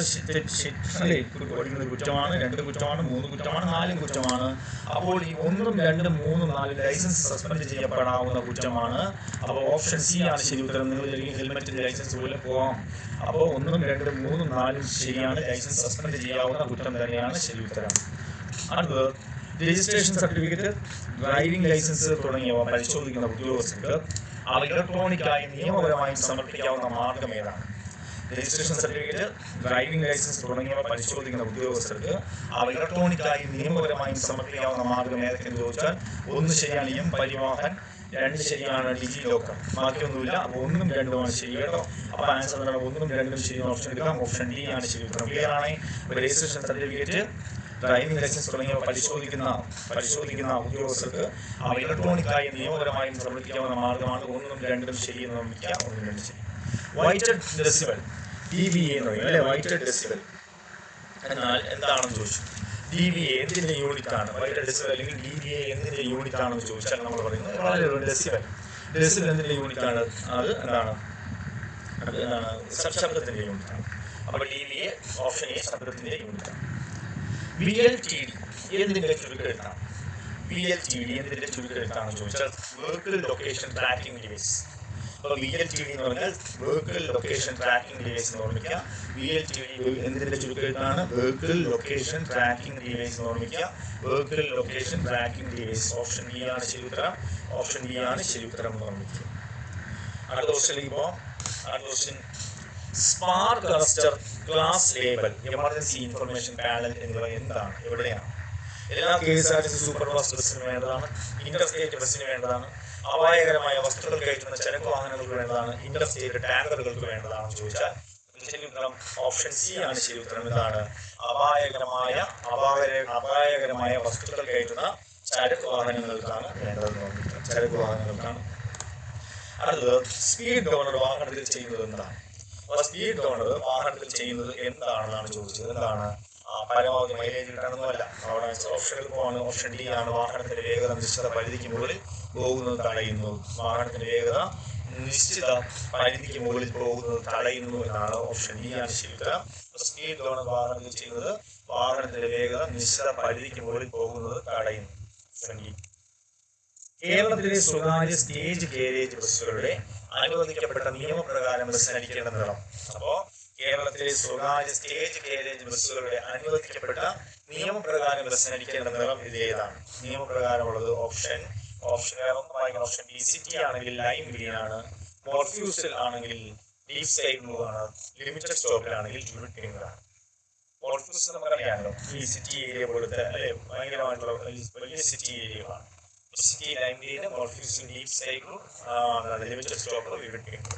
ഓടിക്കുന്നത് കുറ്റമാണ്, 2 കുറ്റമാണ്, 3 കുറ്റമാണ്, 4 കുറ്റമാണ്. അപ്പോൾ ഈ 1, 2, 3, 4 ലൈസൻസ് സസ്പെൻഡ് ചെയ്യപ്പെടാവുന്ന കുറ്റമാണ്. അപ്പോൾ ഓപ്ഷൻ സി ആണ് ശരി ഉത്തരം. നിങ്ങൾ ഹെൽമെറ്റിന്റെ ലൈസൻസ് പോലെ പോകാം. അപ്പോൾ 1, 2, 3, 4 ശരിയാണ്. ലൈസൻസ് സസ്പെൻഡ് ചെയ്യാവുന്ന കുറ്റം തന്നെയാണ് ശരി ഉത്തരം. അടുത്തത് രജിസ്ട്രേഷൻ സർട്ടിഫിക്കറ്റ്, ഡ്രൈവിംഗ് ലൈസൻസ് തുടങ്ങിയവ പരിശോധിക്കുന്ന ഉദ്യോഗസ്ഥർക്ക് അവ ഇലക്ട്രോണിക്കായി നിയമപരമായും സമർപ്പിക്കാവുന്ന മാർഗം ഏതാണ്? രജിസ്ട്രേഷൻ സർട്ടിഫിക്കറ്റ്, ഡ്രൈവിംഗ് ലൈസൻസ് തുടങ്ങിയവ പരിശോധിക്കുന്ന ഉദ്യോഗസ്ഥർക്ക് അവ ഇലക്ട്രോണിക്കായി നിയമപരമായും സമർപ്പിക്കാവുന്ന മാർഗം ഏതൊക്കെയെന്ന് ചോദിച്ചാൽ 1 ശരിയാണ് എം പരിവാഹൻ, 2 ശരിയാണ് ഡിജി ലോക്കർ. ബാക്കിയൊന്നുമില്ല. അപ്പോൾ 1, 2 ആണ് ശരി കേട്ടോ. അപ്പോൾ ആൻസർ 1, 2 ശരി ഓപ്ഷൻ എടുക്കാം. ഓപ്ഷൻ ഡി ആണ് ശരി ഉത്തരം. ക്ലിയർ ആണ്? രജിസ്ട്രേഷൻ സർട്ടിഫിക്കറ്റ്, ഡ്രൈവിംഗ് ലൈസൻസ് തുടങ്ങിയവ പരിശോധിക്കുന്ന ഉദ്യോഗസ്ഥർക്ക് അവ ഇലക്ട്രോണിക്കായി നിയമപരമായും സമർപ്പിക്കാവുന്ന മാർഗമാണ്. 1, 2 ശരി എന്ന് നിർമ്മിക്കുക. 1, 2 ശരി. വൈറ്റഡ് ഡെസിബൽ, DVA എന്ന് പറയും അല്ലെ? വൈറ്റഡ് ഡെസിബൽ എന്നാൽ എന്താണെന്ന് ചോദിച്ചു. DVA എന്തിന്റെ യൂണിറ്റ് ആണ്? വൈറ്റഡ് ഡെസിബൽ അല്ലെങ്കിൽ DVA എന്തിന്റെ യൂണിറ്റ് ആണെന്ന് ചോദിച്ചാൽ നമ്മൾ പറയുന്നത് വളരെ ഡെസിബൽ. ഡെസിബൽ എന്തിന്റെ യൂണിറ്റ് ആണ്? അത് എന്താണ്? ശബ്ദത്തിന്റെ യൂണിറ്റ് ആണ്. അപ്പോൾ DVA ഓപ്ഷൻ എ ശബ്ദത്തിന്റെ യൂണിറ്റ് ആണ്. VLTD എന്തിന്റെ ചുരുക്കെഴുത്താണ്? VLTD എന്തിന്റെ ചുരുക്കെഴുത്താണെന്ന് ചോദിച്ചാൽ വെഹിക്കിൾ ലൊക്കേഷൻ ട്രാക്കിംഗ് ഡിവൈസ്. അപ്പോൾ VLTD എന്ന് പറഞ്ഞാൽ വെഹിക്കിൾ ലൊക്കേഷൻ ട്രാക്കിംഗ് ഡിവൈസ് എന്ന് ഓർമ്മിക്കുക. VLTD എന്തിന്റെ ചുരുക്കെഴുത്താണ്? വെഹിക്കിൾ ലൊക്കേഷൻ ട്രാക്കിംഗ് ഡിവൈസ് എന്ന് ഓർമ്മിക്കുക. Vehicle location tracking device. Option B ആണ് ശരി ഉത്തരം. ഓപ്ഷൻ ബി ആണ് ശരി ഉത്തരം എന്ന് ഓർമ്മിക്കുക. അടുത്ത ക്വസ്റ്റ്യനിലേക്ക് പോകാം. അടുത്ത question, spark arrester, class label, emergency information panel എന്നിവ എന്താണ്? എവിടെയാണ്? എല്ലാ KSRTC സൂപ്പർ ഫാസ്റ്റ് ബസ്സിന് വേണ്ടതാണ്. ഇന്റർസ്റ്റേറ്റ് ബസ്സിന് വേണ്ടതാണ്. അപായകരമായ വസ്തുക്കൾ കയറ്റുന്ന ചരക്ക് വാഹനങ്ങൾക്ക് വേണ്ടതാണ്. ഇന്റർസ്റ്റേറ്റ് ടാങ്കറുകൾക്ക് വേണ്ടതാണെന്ന് ചോദിച്ചാൽ ശരി ഉത്തരം ഓപ്ഷൻ സി ആണ് ശരി ഉത്തരം. എന്താണ്? അപായകരമായ വസ്തുക്കൾ കയറ്റുന്ന ചരക്ക് വാഹനങ്ങൾക്കാണ് വേണ്ടതെന്ന്. ചരക്ക് വാഹനങ്ങൾക്കാണ്. അടുത്തത്, സ്പീഡ് ഗവർണർ വാഹനത്തിൽ ചെയ്യുന്നത് എന്താണ്? സ്പീഡ് ഗവർണർ വാഹനത്തിൽ ചെയ്യുന്നത് എന്താണെന്നാണ് ചോദിച്ചത്. എന്താണ്? പരമാവധി മൈലേജ് കിട്ടണമെന്നല്ല. അവിടെ ഓപ്ഷൻ എളുപ്പമാണ്. ഓപ്ഷൻ ഡി ആണ് വാഹനത്തിന്റെ വേഗത നിശ്ചിത പരിധിക്ക് മുകളിൽ പോകുന്നത് തടയുന്നു. വാഹനത്തിന്റെ വേഗത നിശ്ചിത പരിധിക്ക് മുകളിൽ പോകുന്നത് തടയുന്നു എന്നാണ് ഓപ്ഷൻ ഡി ആണ് ശരിയുത്തരം. സ്പീഡ് ഗവർണർ വാഹനത്തിൽ ചെയ്യുന്നത് വാഹനത്തിന്റെ വേഗത നിശ്ചിത പരിധിക്ക് മുകളിൽ പോകുന്നത് തടയുന്നു. Option D. കേരളത്തിലെ സ്വകാര്യ സ്റ്റേജ് കാരേജ് ബസ്സുകളുടെ അനുവദിക്കപ്പെട്ട നിയമപ്രകാരം ബസ്സിനടിക്കേണ്ട നിറം. അപ്പോ കേരളത്തിലെ സ്വകാര്യ സ്റ്റേജ് കാരേജ് ബസ്സുകളുടെ അനുവദിക്കപ്പെട്ട നിയമപ്രകാരം ബസ്സിനടിക്കേണ്ട നിറം ഇത് ഏതാണ്? നിയമപ്രകാരമുള്ളത് ഓപ്ഷൻ ബി സിറ്റി ആണെങ്കിൽ ലൈം ഗ്രീൻ ആണ്, മോർഫ്യൂസൽ ആണെങ്കിൽ ഡീപ് സ്കൈ ബ്ലൂ ആണ്, ലിമിറ്റഡ് സ്റ്റോപ്പിലാണെങ്കിൽ പിങ്ക് ആണ്. മോർഫ്യൂസൽ നമുക്കറിയാമല്ലോ, ഈ സിറ്റി ഏരിയ പോലത്തെ അല്ലെ ഭയങ്കരമായിട്ടുള്ള വലിയ സിറ്റി ഏരിയകളാണ്. സിറ്റി ലൈം ഗ്രീൻ, മോർഫ്യൂസൽ deep sky blue, limited stop pink.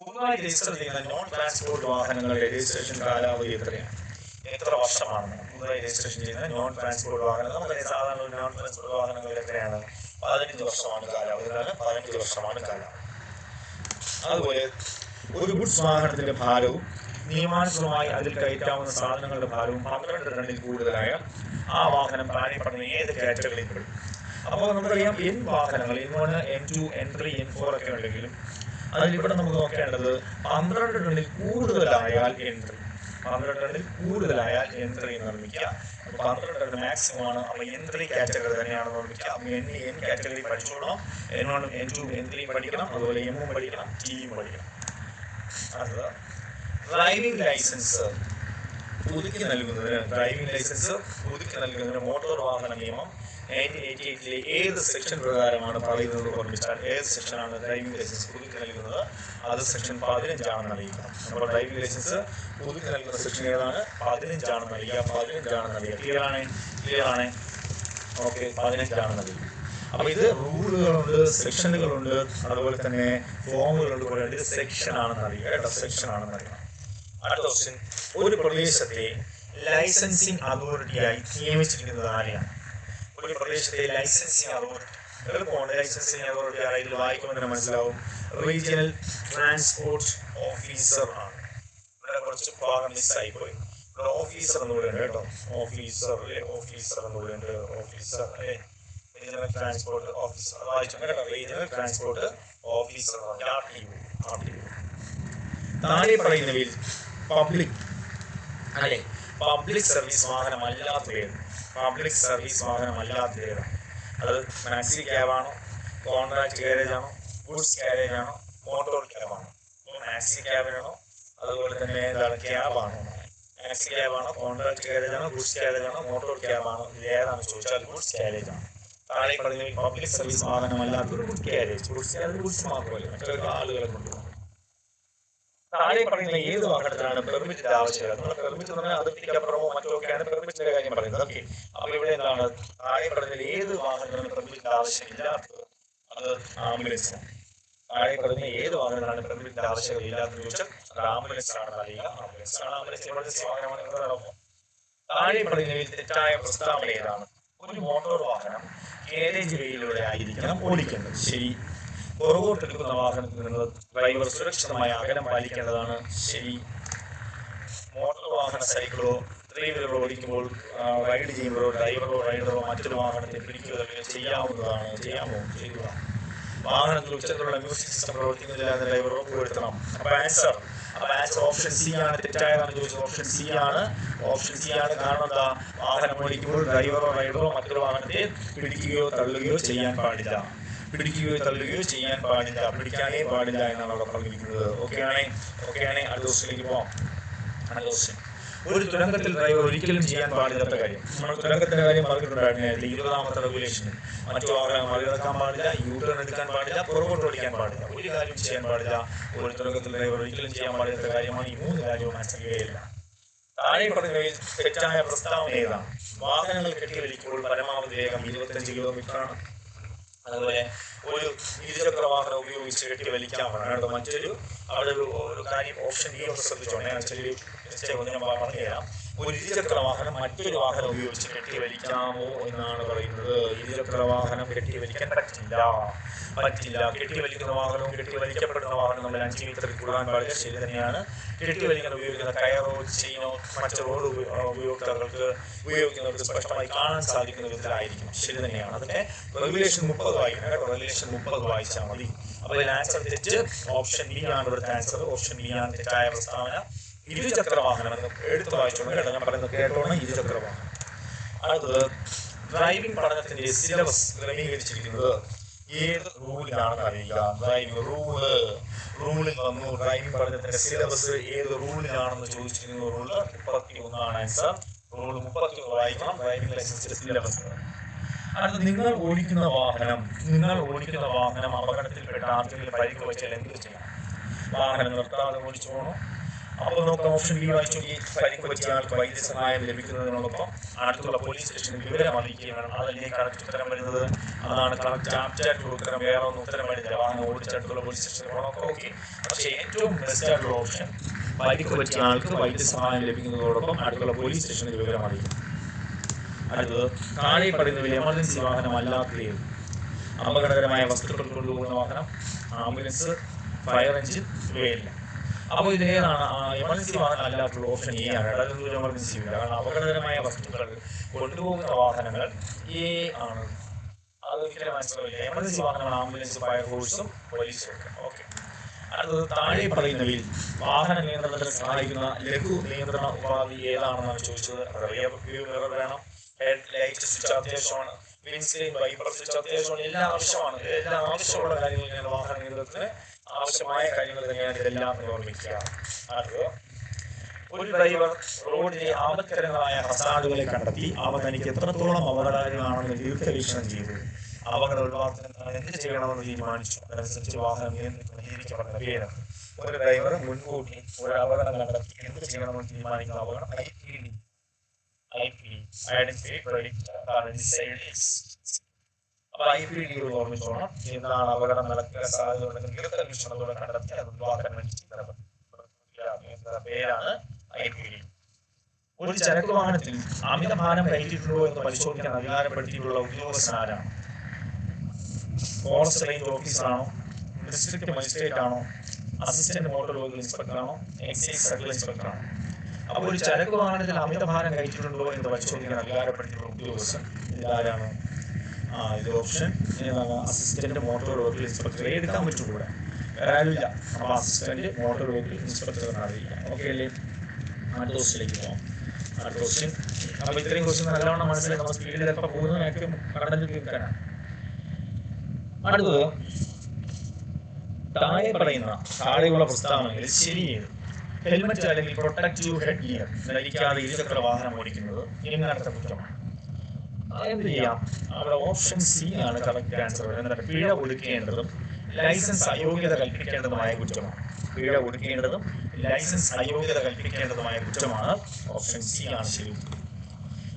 പുതുതായി രജിസ്റ്റർ ചെയ്യുന്ന നോൺ ട്രാൻസ്പോർട്ട് വാഹനങ്ങളുടെ രജിസ്ട്രേഷൻ കാലാവധി എത്രയാണ്? എത്ര വർഷമാണ് പുതുതായി രജിസ്ട്രേഷൻ ചെയ്യുന്ന നോൺ ട്രാൻസ്പോർട്ട് വാഹനങ്ങൾ? നമ്മുടെ സാധാരണ നോൺ ട്രാൻസ്പോർട്ട് വാഹനങ്ങൾ എത്രയാണ്? 15 വർഷമാണ് കാലാവധി. 15 വർഷമാണ് കാലാവധി. അതുപോലെ ഒരു ഗുഡ്സ് വാഹനത്തിന്റെ ഭാരവും നിയമാനുസൃതമായി അതിൽ കയറ്റാവുന്ന സാധനങ്ങളുടെ ഭാരവും 12 ടണ്ണിൽ കൂടുതലായ ആ വാഹനം താഴെ പറയുന്ന ഏത് കാറ്റഗറിയിൽ പെടും? അപ്പോൾ നമുക്കറിയാം N വാഹനങ്ങൾ N1, N2, N3, N4 ഒക്കെ ഉണ്ടെങ്കിലും അതിലിവിടെ നമുക്ക് നോക്കേണ്ടത് 12 ടണ്ണിൽ കൂടുതലായാൽ എൻട്രി. 12 ടണ്ണിൽ കൂടുതലായാൽ എൻട്രി നിർമ്മിക്കുക. 12 ടൺ മാക്സിമം ആണ്. അപ്പൊ N3 കാറ്റഗറി തന്നെയാണ് നിർമ്മിക്കുക. N category പഠിച്ചോളാം. N1, N2, N3 പഠിക്കണം. അതുപോലെ M പഠിക്കണം, T പഠിക്കണം. അടുത്തത് ഡ്രൈവിംഗ് ലൈസൻസ് പുതുക്കി നൽകുന്നതിന് മോട്ടോർ വാഹന നിയമം 1988 ഏത് സെക്ഷൻ പ്രകാരമാണ് പറയുന്നത് ഓർമ്മിച്ചാൽ ഏത് സെക്ഷനാണ് ഡ്രൈവിംഗ് ലൈസൻസ് പുതുക്കി നൽകുന്നത്? അത് സെക്ഷൻ 15 ആണെന്ന് അറിയിക്കണം. നമ്മുടെ ഡ്രൈവിംഗ് ലൈസൻസ് പുതുക്കി നൽകുന്ന സെക്ഷൻ ഏതാണ്? 15 ആണെന്ന് അറിയുക. ക്ലിയർ ആണ്. ഓക്കെ, 15 ആണെന്ന് അറിയുക. അപ്പൊ ഇത് റൂളുകളുണ്ട്, സെക്ഷനുകളുണ്ട്, അതുപോലെ തന്നെ ഫോമുകളുണ്ട്. ഇത് സെക്ഷൻ ആണെന്ന് അറിയുക കേട്ടോ, സെക്ഷൻ ആണെന്ന് അറിയണം. അടുത്ത ക്വസ്റ്റ്യൻ, ഒരു പ്രദേശത്തെ ലൈസൻസിങ് അതോറിറ്റിയായി നിയമിച്ചിരിക്കുന്നത് ആരെയാണ്? ഒരു പ്രദേശത്തെ ലൈസൻസിങ് അതോറിറ്റി എളുപ്പമാണ്. ലൈസൻസിങ് അതോറിറ്റി ആരെങ്കിലും വായിക്കുമ്പോൾ തന്നെ മനസ്സിലാവും. റീജിയണൽ ട്രാൻസ്പോർട്ട് ഓഫീസർ ആണ്. ഇവിടെ കുറച്ച് ഭാഗം മിസ്സായി പോയി. ഇവിടെ ഓഫീസർ എന്നുകൂടെ ഉണ്ട് കേട്ടോ. ഓഫീസർ എന്നുകൂടെ ഉണ്ട്. റീജിയണൽ ട്രാൻസ്പോർട്ട് ഓഫീസർ വായിച്ചു കേട്ടോ. Regional transport officer RTO. താഴെ പറയുന്നവയിൽ പബ്ലിക് സർവീസ് വാഹനമല്ലാത്തത്? അത് മാക്സി ക്യാബ് ആണോ, കോൺട്രാക്ട് കാരേജ് ആണോ, ഗുഡ്സ് കാരേജ് ആണോ, മോട്ടോർ ക്യാബ് ആണോ? മാക്സി ക്യാബിനാണോ, അതുപോലെ തന്നെ ക്യാബ് ആണോ? മാക്സി ക്യാബ് ആണോ, കോൺട്രാക്ട് കാരേജ് ആണോ, ഗുഡ്സ് കാരേജ് ആണോ, മോട്ടോർ ക്യാബ് ആണോ? ഇത് ഏതാണെന്ന് ചോദിച്ചാൽ ഗുഡ്സ് കാരേജ് ആണ്. താഴെ പറഞ്ഞ പബ്ലിക് സർവീസ് വാഹനമല്ലാത്തൊരു ഗുഡ്സ് മാത്രമല്ല, മറ്റൊരു ആളുകളെ കൊണ്ടുപോകും. താഴെ പറയുന്ന ഏത് വാഹനത്തിനാണ് പെർമിറ്റിന്റെ ആവശ്യകത? നമ്മൾ പെർമിറ്റ് എന്ന് പറഞ്ഞാൽ അതിർത്തിക്കപ്പുറമോ മറ്റോ ഒക്കെയാണ് പെർമിറ്റിന്റെ കാര്യം പറയുന്നത്. ഓക്കെ, അപ്പൊ ഇവിടെ എന്താണ് താഴെ പറഞ്ഞതിൽ ഏത് വാഹനത്തിനാണ് പെർമിറ്റിന്റെ ആവശ്യമില്ലാത്തത്? അത് ആംബുലൻസ്. താഴെ പറഞ്ഞ ഏത് വാഹനത്തിനാണ് പെർമിറ്റിന്റെ ആവശ്യകത ഇല്ലാത്തത് ചോദിച്ചാൽ അത് ആംബുലൻസ് ആണെന്ന് അറിയുക. ആംബുലൻസ് എമർജൻസി വാഹനമാണ്. താഴെ പറയുന്നതിൽ തെറ്റായ പ്രസ്താവന ഏതാണ്? ഒരു മോട്ടോർ വാഹനം കാരേജ് വേയിലൂടെ ആയിരിക്കണം ഓടിക്കേണ്ടത്. ശരി. പുറകോട്ടെടുക്കുന്ന വാഹനത്തിൽ നിന്ന് ഡ്രൈവർ സുരക്ഷിതമായ അകലം പാലിക്കേണ്ടതാണ്. ശരി. മോട്ടോർ വാഹന സൈക്കിളോ 3 വീലറോ ഓടിക്കുമ്പോൾ റൈഡ് ചെയ്യുമ്പോഴോ ഡ്രൈവറോ റൈഡറോ മറ്റൊരു വാഹനത്തെ പിടിക്കുക ചെയ്യാവുന്നതാണ്. ചെയ്യുക. വാഹനത്തിൽ ഉച്ചത്തിലുള്ള മ്യൂസിക് സിസ്റ്റം പ്രവർത്തിക്കുന്നില്ല എന്ന് ഡ്രൈവർ ഉറപ്പുവരുത്തണം. അപ്പൊ ആൻസർ ഓപ്ഷൻ സി ആണ്. തെറ്റായതാണ് ചോദിച്ചത്. ഓപ്ഷൻ സി ആണ്. കാരണം എന്താ? വാഹനം ഓടിക്കുമ്പോൾ ഡ്രൈവറോ റൈഡറോ മറ്റൊരു വാഹനത്തെ പിടിക്കുകയോ തള്ളുകയോ ചെയ്യാൻ പാടില്ല. പിടിക്കാനേ പാടില്ല എന്നാണ് അവിടെ പറഞ്ഞിരിക്കുന്നത്. ഓക്കെയാണേ. അടുത്ത ക്വസ്റ്റ്യനിലേക്ക് പോവാം. ഒരു തുരങ്കത്തിൽ ഡ്രൈവർ ഒരിക്കലും ചെയ്യാൻ പാടില്ലാത്ത കാര്യം. നമ്മൾ തുരങ്കത്തിന്റെ കാര്യം പറഞ്ഞിട്ടുണ്ടായിരുന്നു. 20ാമത്തെ റെഗുലേഷൻ. മറ്റു വാഹനങ്ങൾ മറികടക്കാൻ പാടില്ല, യൂട്ടേൺ എടുക്കാൻ പാടില്ല, പുറകോട്ട് ഓടിക്കാൻ പാടില്ല. ഒരു കാര്യം ചെയ്യാൻ പാടില്ല. ഒരു തുരങ്കത്തിൽ ഡ്രൈവർ ഒരിക്കലും ചെയ്യാൻ പാടില്ലാത്ത കാര്യമാണ് ഈ 3 കാര്യവും മനസ്സിലാക്കുകയില്ല. താഴെ പറഞ്ഞവയിൽ തെറ്റായ പ്രസ്താവന ഏതാണ്? വാഹനങ്ങൾ കെട്ടിവലിക്കുമ്പോൾ പരമാവധി വേഗം 25 കിലോമീറ്ററാണ്. അതുപോലെ ഒരു ഇരുചക്ര വാഹനം ഉപയോഗിച്ച് കെട്ടി വലിക്കാൻ പറഞ്ഞു. മറ്റൊരു അവിടെ ഒരു കാര്യം ഓപ്ഷൻ ഡി ഒന്ന് ശ്രദ്ധിച്ചോണേ. ആക്ച്വലി ഞാൻ പറഞ്ഞുതരാം. ഒരു ഇരുചക്ര വാഹനം മറ്റൊരു വാഹനം ഉപയോഗിച്ച് കെട്ടിവലിക്കാമോ എന്നാണ് പറയുന്നത്. ഇരുചക്ര വാഹനം കെട്ടിവലിക്കാൻ പറ്റില്ല. കെട്ടിവലിക്കുന്ന വാഹനവും കെട്ടിവലിക്കപ്പെടുന്ന വാഹനവും നമ്മൾ 5 മീറ്ററിൽ കൂടാൻ പാടില്ല. ശരി തന്നെയാണ്. കെട്ടിവലിക്കാൻ ഉപയോഗിക്കുന്ന കയറോ ചെയിനോ മറ്റു റോഡ് ഉപയോഗിക്കുന്നവർക്ക് സ്പഷ്ടമായി കാണാൻ സാധിക്കുന്ന വിധത്തിലായിരിക്കും. ശരി തന്നെയാണ്. അതിന്റെ റെഗുലേഷൻ 30 വായിക്കണം കേട്ടോ. റെഗുലേഷൻ 30 വായിച്ചാൽ മതി. അപ്പൊ ഇതിൽ ആൻസർ തെറ്റ്. ഓപ്ഷൻ ബി ആണ് ഇവിടുത്തെ ആൻസർ. ഓപ്ഷൻ ബി ആണ് തെറ്റായ പ്രസ്താവന. ഇരുചക്ര വാഹനം എന്ന് എടുത്ത് വായിച്ചോണ്ട് കേട്ടോ. ഞാൻ പറയുന്നത് കേട്ടോണം. ഇരുചക്ര വാഹനം. അടുത്തത് ഡ്രൈവിംഗ് പഠനത്തിന്റെ സിലബസ് ക്രമീകരിച്ചിരിക്കുന്നത് ഏത് റൂളിലാണെന്ന് അറിയുക. ഡ്രൈവിംഗ് റൂളിൽ വന്നു. ഡ്രൈവിംഗ് പഠനത്തിന്റെ സിലബസ് ഏത് റൂളിലാണെന്ന് ചോദിച്ചിരിക്കുന്ന റൂള് 31 ആൻസർ. റൂൾ 31 വായിക്കണം. ഡ്രൈവിംഗ് ലൈസൻസിന്റെ സിലബസ്. അടുത്ത നിങ്ങൾ ഓടിക്കുന്ന വാഹനം അപകടത്തിൽപ്പെട്ട ആർക്കെങ്കിലും പരിക്ക് വെച്ചാൽ എന്ത് ചെയ്യണം? വാഹനം നിർത്താതെ ഓടിച്ചു പോകണം. അപ്പോൾ നോക്കാം. ഓപ്ഷൻ ബി വായിച്ചു. ഈ പരിക്ക് പറ്റിയ ആൾക്ക് വൈദ്യസഹായം ലഭിക്കുന്നതിനോടൊപ്പം അടുത്തുള്ള പോലീസ് സ്റ്റേഷനിൽ വിവരം അറിയിക്കുകയും വേണം. അതല്ലേ കറക്റ്റ് ഉത്തരം വരുന്നത്. അതാണ് കറക്റ്റ് ആപ്റ്റായിട്ടുള്ള ഉത്തരം. വേറെ ഒന്നും ഉത്തരം വരുന്നില്ല. വാഹനം ഓടിച്ചടുത്തുള്ള പോലീസ് സ്റ്റേഷനിൽ പോകണം. ഓക്കെ. പക്ഷേ ഏറ്റവും ബെസ്റ്റ് ആയിട്ടുള്ള ഓപ്ഷൻ പരിക്ക് പറ്റിയ ആൾക്ക് വൈദ്യസഹായം ലഭിക്കുന്നതോടൊപ്പം അടുത്തുള്ള പോലീസ് സ്റ്റേഷനിൽ വിവരം അറിയിക്കും. അടുത്തത് താഴെ പറയുന്നതിൽ എമർജൻസി വാഹനം അല്ലാത്തത് ഏത്? അപകടകരമായ വസ്തുക്കൾ കൊണ്ടുപോകുന്ന വാഹനം, ആംബുലൻസ്, ഫയർ എഞ്ചിൻ, ഇവയില്ല. അപ്പോൾ ഇത് ഏതാണ്? എമർജൻസി വാഹനം അല്ലാത്തുള്ള ഓപ്ഷൻ എ ആണ്. അതൊന്നും എമർജൻസി ഇല്ല. കാരണം അപകടകരമായ വസ്തുക്കൾ കൊണ്ടുപോകുന്ന വാഹനങ്ങൾ എ ആണ്. അതൊരിക്കലും മനസ്സിലാവില്ല. എമർജൻസി വാഹനമാണ് ആംബുലൻസ്, ഫയർ ഫോഴ്സും പോലീസും ഒക്കെ. ഓക്കെ. അടുത്തത് താഴെ പറയുന്നവയിൽ വാഹന നിയന്ത്രണത്തിന് സഹായിക്കുന്ന ലഘു നിയന്ത്രണ ഉപാധി ഏതാണെന്നാണ് ചോദിച്ചത്. റിയർ വ്യൂ മിറർ വേണം. ഹെഡ് ലൈറ്റ് സ്വിച്ച് അത്യാവശ്യമാണ്. വിൻസ്ക്രീൻ വൈപ്പർ സ്വിച്ച് അത്യാവശ്യമാണ്. എല്ലാം ആവശ്യമാണ്. എല്ലാം ആവശ്യമുള്ള കാര്യങ്ങൾ തന്നെയാണ് വാഹന നിയന്ത്രണത്തിന് ആവശ്യമായ കാര്യങ്ങൾ തന്നെയാണ് ഇതെല്ലാം ഓർമ്മിക്കുക. അടുത്തത് ഒരു ഡ്രൈവർ റോഡിലെ ആപത്കരങ്ങളായ ഹസാർഡുകളെ കണ്ടെത്തി അവ തനിക്ക് എത്രത്തോളം അപകടകരമാണെന്ന് ദീർഘവീക്ഷണം ചെയ്തു. അപകട ഒഴിവാക്കുന്നതിന് എന്ത് ചെയ്യണമെന്ന് തീരുമാനിച്ചു. അതനുസരിച്ച് വാഹനം നിയന്ത്രിക്കപ്പെടുന്ന പേരാണ്. ഒരു ഡ്രൈവർ മുൻകൂട്ടി ഒരു അപകടം കണ്ടെത്തി എന്ത് ചെയ്യണമെന്ന് തീരുമാനിക്കുന്ന അപകടം IPD ഓർമ്മിച്ചോണം. എന്താണ് അപകടം നടക്കാൻ സാധ്യതയുണ്ടെങ്കിൽ ദീർഘവീക്ഷണത്തോടെ കണ്ടെത്തി അത് ഒഴിവാക്കാൻ വേണ്ടി പേരാണ് IPD. ഒരു ചരക്ക് വാഹനത്തിൽ അമിതഭാരം കയറ്റിയിട്ടുണ്ടോ എന്ന് പരിശോധിക്കാൻ അധികാരപ്പെടുത്തിയിട്ടുള്ള ഉദ്യോഗസ്ഥനാരാണ്? ഫോറസ്റ്റ് റേഞ്ച് ഓഫീസറാണോ? ഡിസ്ട്രിക്ട് മജിസ്ട്രേറ്റ് ആണോ? അസിസ്റ്റന്റ് മോട്ടോർ വെഹിക്കിൾ ഇൻസ്പെക്ടർ ആണോ? എക്സൈസ് സർക്കിൾ ഇൻസ്പെക്ടർ ആണോ? അപ്പോൾ ഒരു ചരക്ക് വാഹനത്തിൽ അമിതഭാരം കയറ്റിയിട്ടുണ്ടോ എന്ന് പരിശോധിക്കാൻ അധികാരപ്പെടുത്തിയിട്ടുള്ള ഉദ്യോഗസ്ഥൻ ഇതാരാണ്? ഇത് ഓപ്ഷൻ ഏതാണ്? Assistant motor vehicle inspector. എടുക്കാൻ പറ്റുള്ളൂ. ഇവിടെ വേറെ ആരുമില്ല. അപ്പോൾ അസിസ്റ്റന്റ് മോട്ടോർ വെഹിക്കിൾ ഇൻസ്പെക്ടർ എന്നറിയിക്കാം. ഓക്കെ അല്ലേ? അടുത്ത ക്വസ്റ്റിലേക്ക് പോകാം. അടുത്ത ക്വസ്റ്റ്യൻ. അപ്പോൾ ഇത്രയും ക്വസ്റ്റ്യൻ നല്ലവണ്ണം മനസ്സിലായി. നമ്മൾ സ്പീഡിൽ ചിലപ്പോൾ പോകുന്നത് മാക്സിമം കടന്നു തീർക്കാനാണ്. അടുത്തത് താഴെയുള്ള പ്രസ്താവനകളിൽ ശരിയേത്? ഹെൽമറ്റ് അല്ലെങ്കിൽ പ്രൊട്ടക്റ്റീവ് ഹെഡ് ഗിയർ ധരിക്കാതെ ഇരുചക്ര വാഹനം ഓടിക്കുന്നത് എങ്ങനത്തെ കുറ്റമാണ്? എന്ത് ചെയ്യാം? അവിടെ ഓപ്ഷൻ സി ആണ് കറക്റ്റ് ആൻസർ. എന്താണ്? പിഴ ഒടുക്കേണ്ടതും ലൈസൻസ് അയോഗ്യത കൽപ്പിക്കേണ്ടതുമായ കുറ്റമാണ്. പിഴ ഒടുക്കേണ്ടതും ലൈസൻസ് അയോഗ്യത കൽപ്പിക്കേണ്ടതുമായ കുറ്റമാണ്. ഓപ്ഷൻ സി ആണ് ശരി.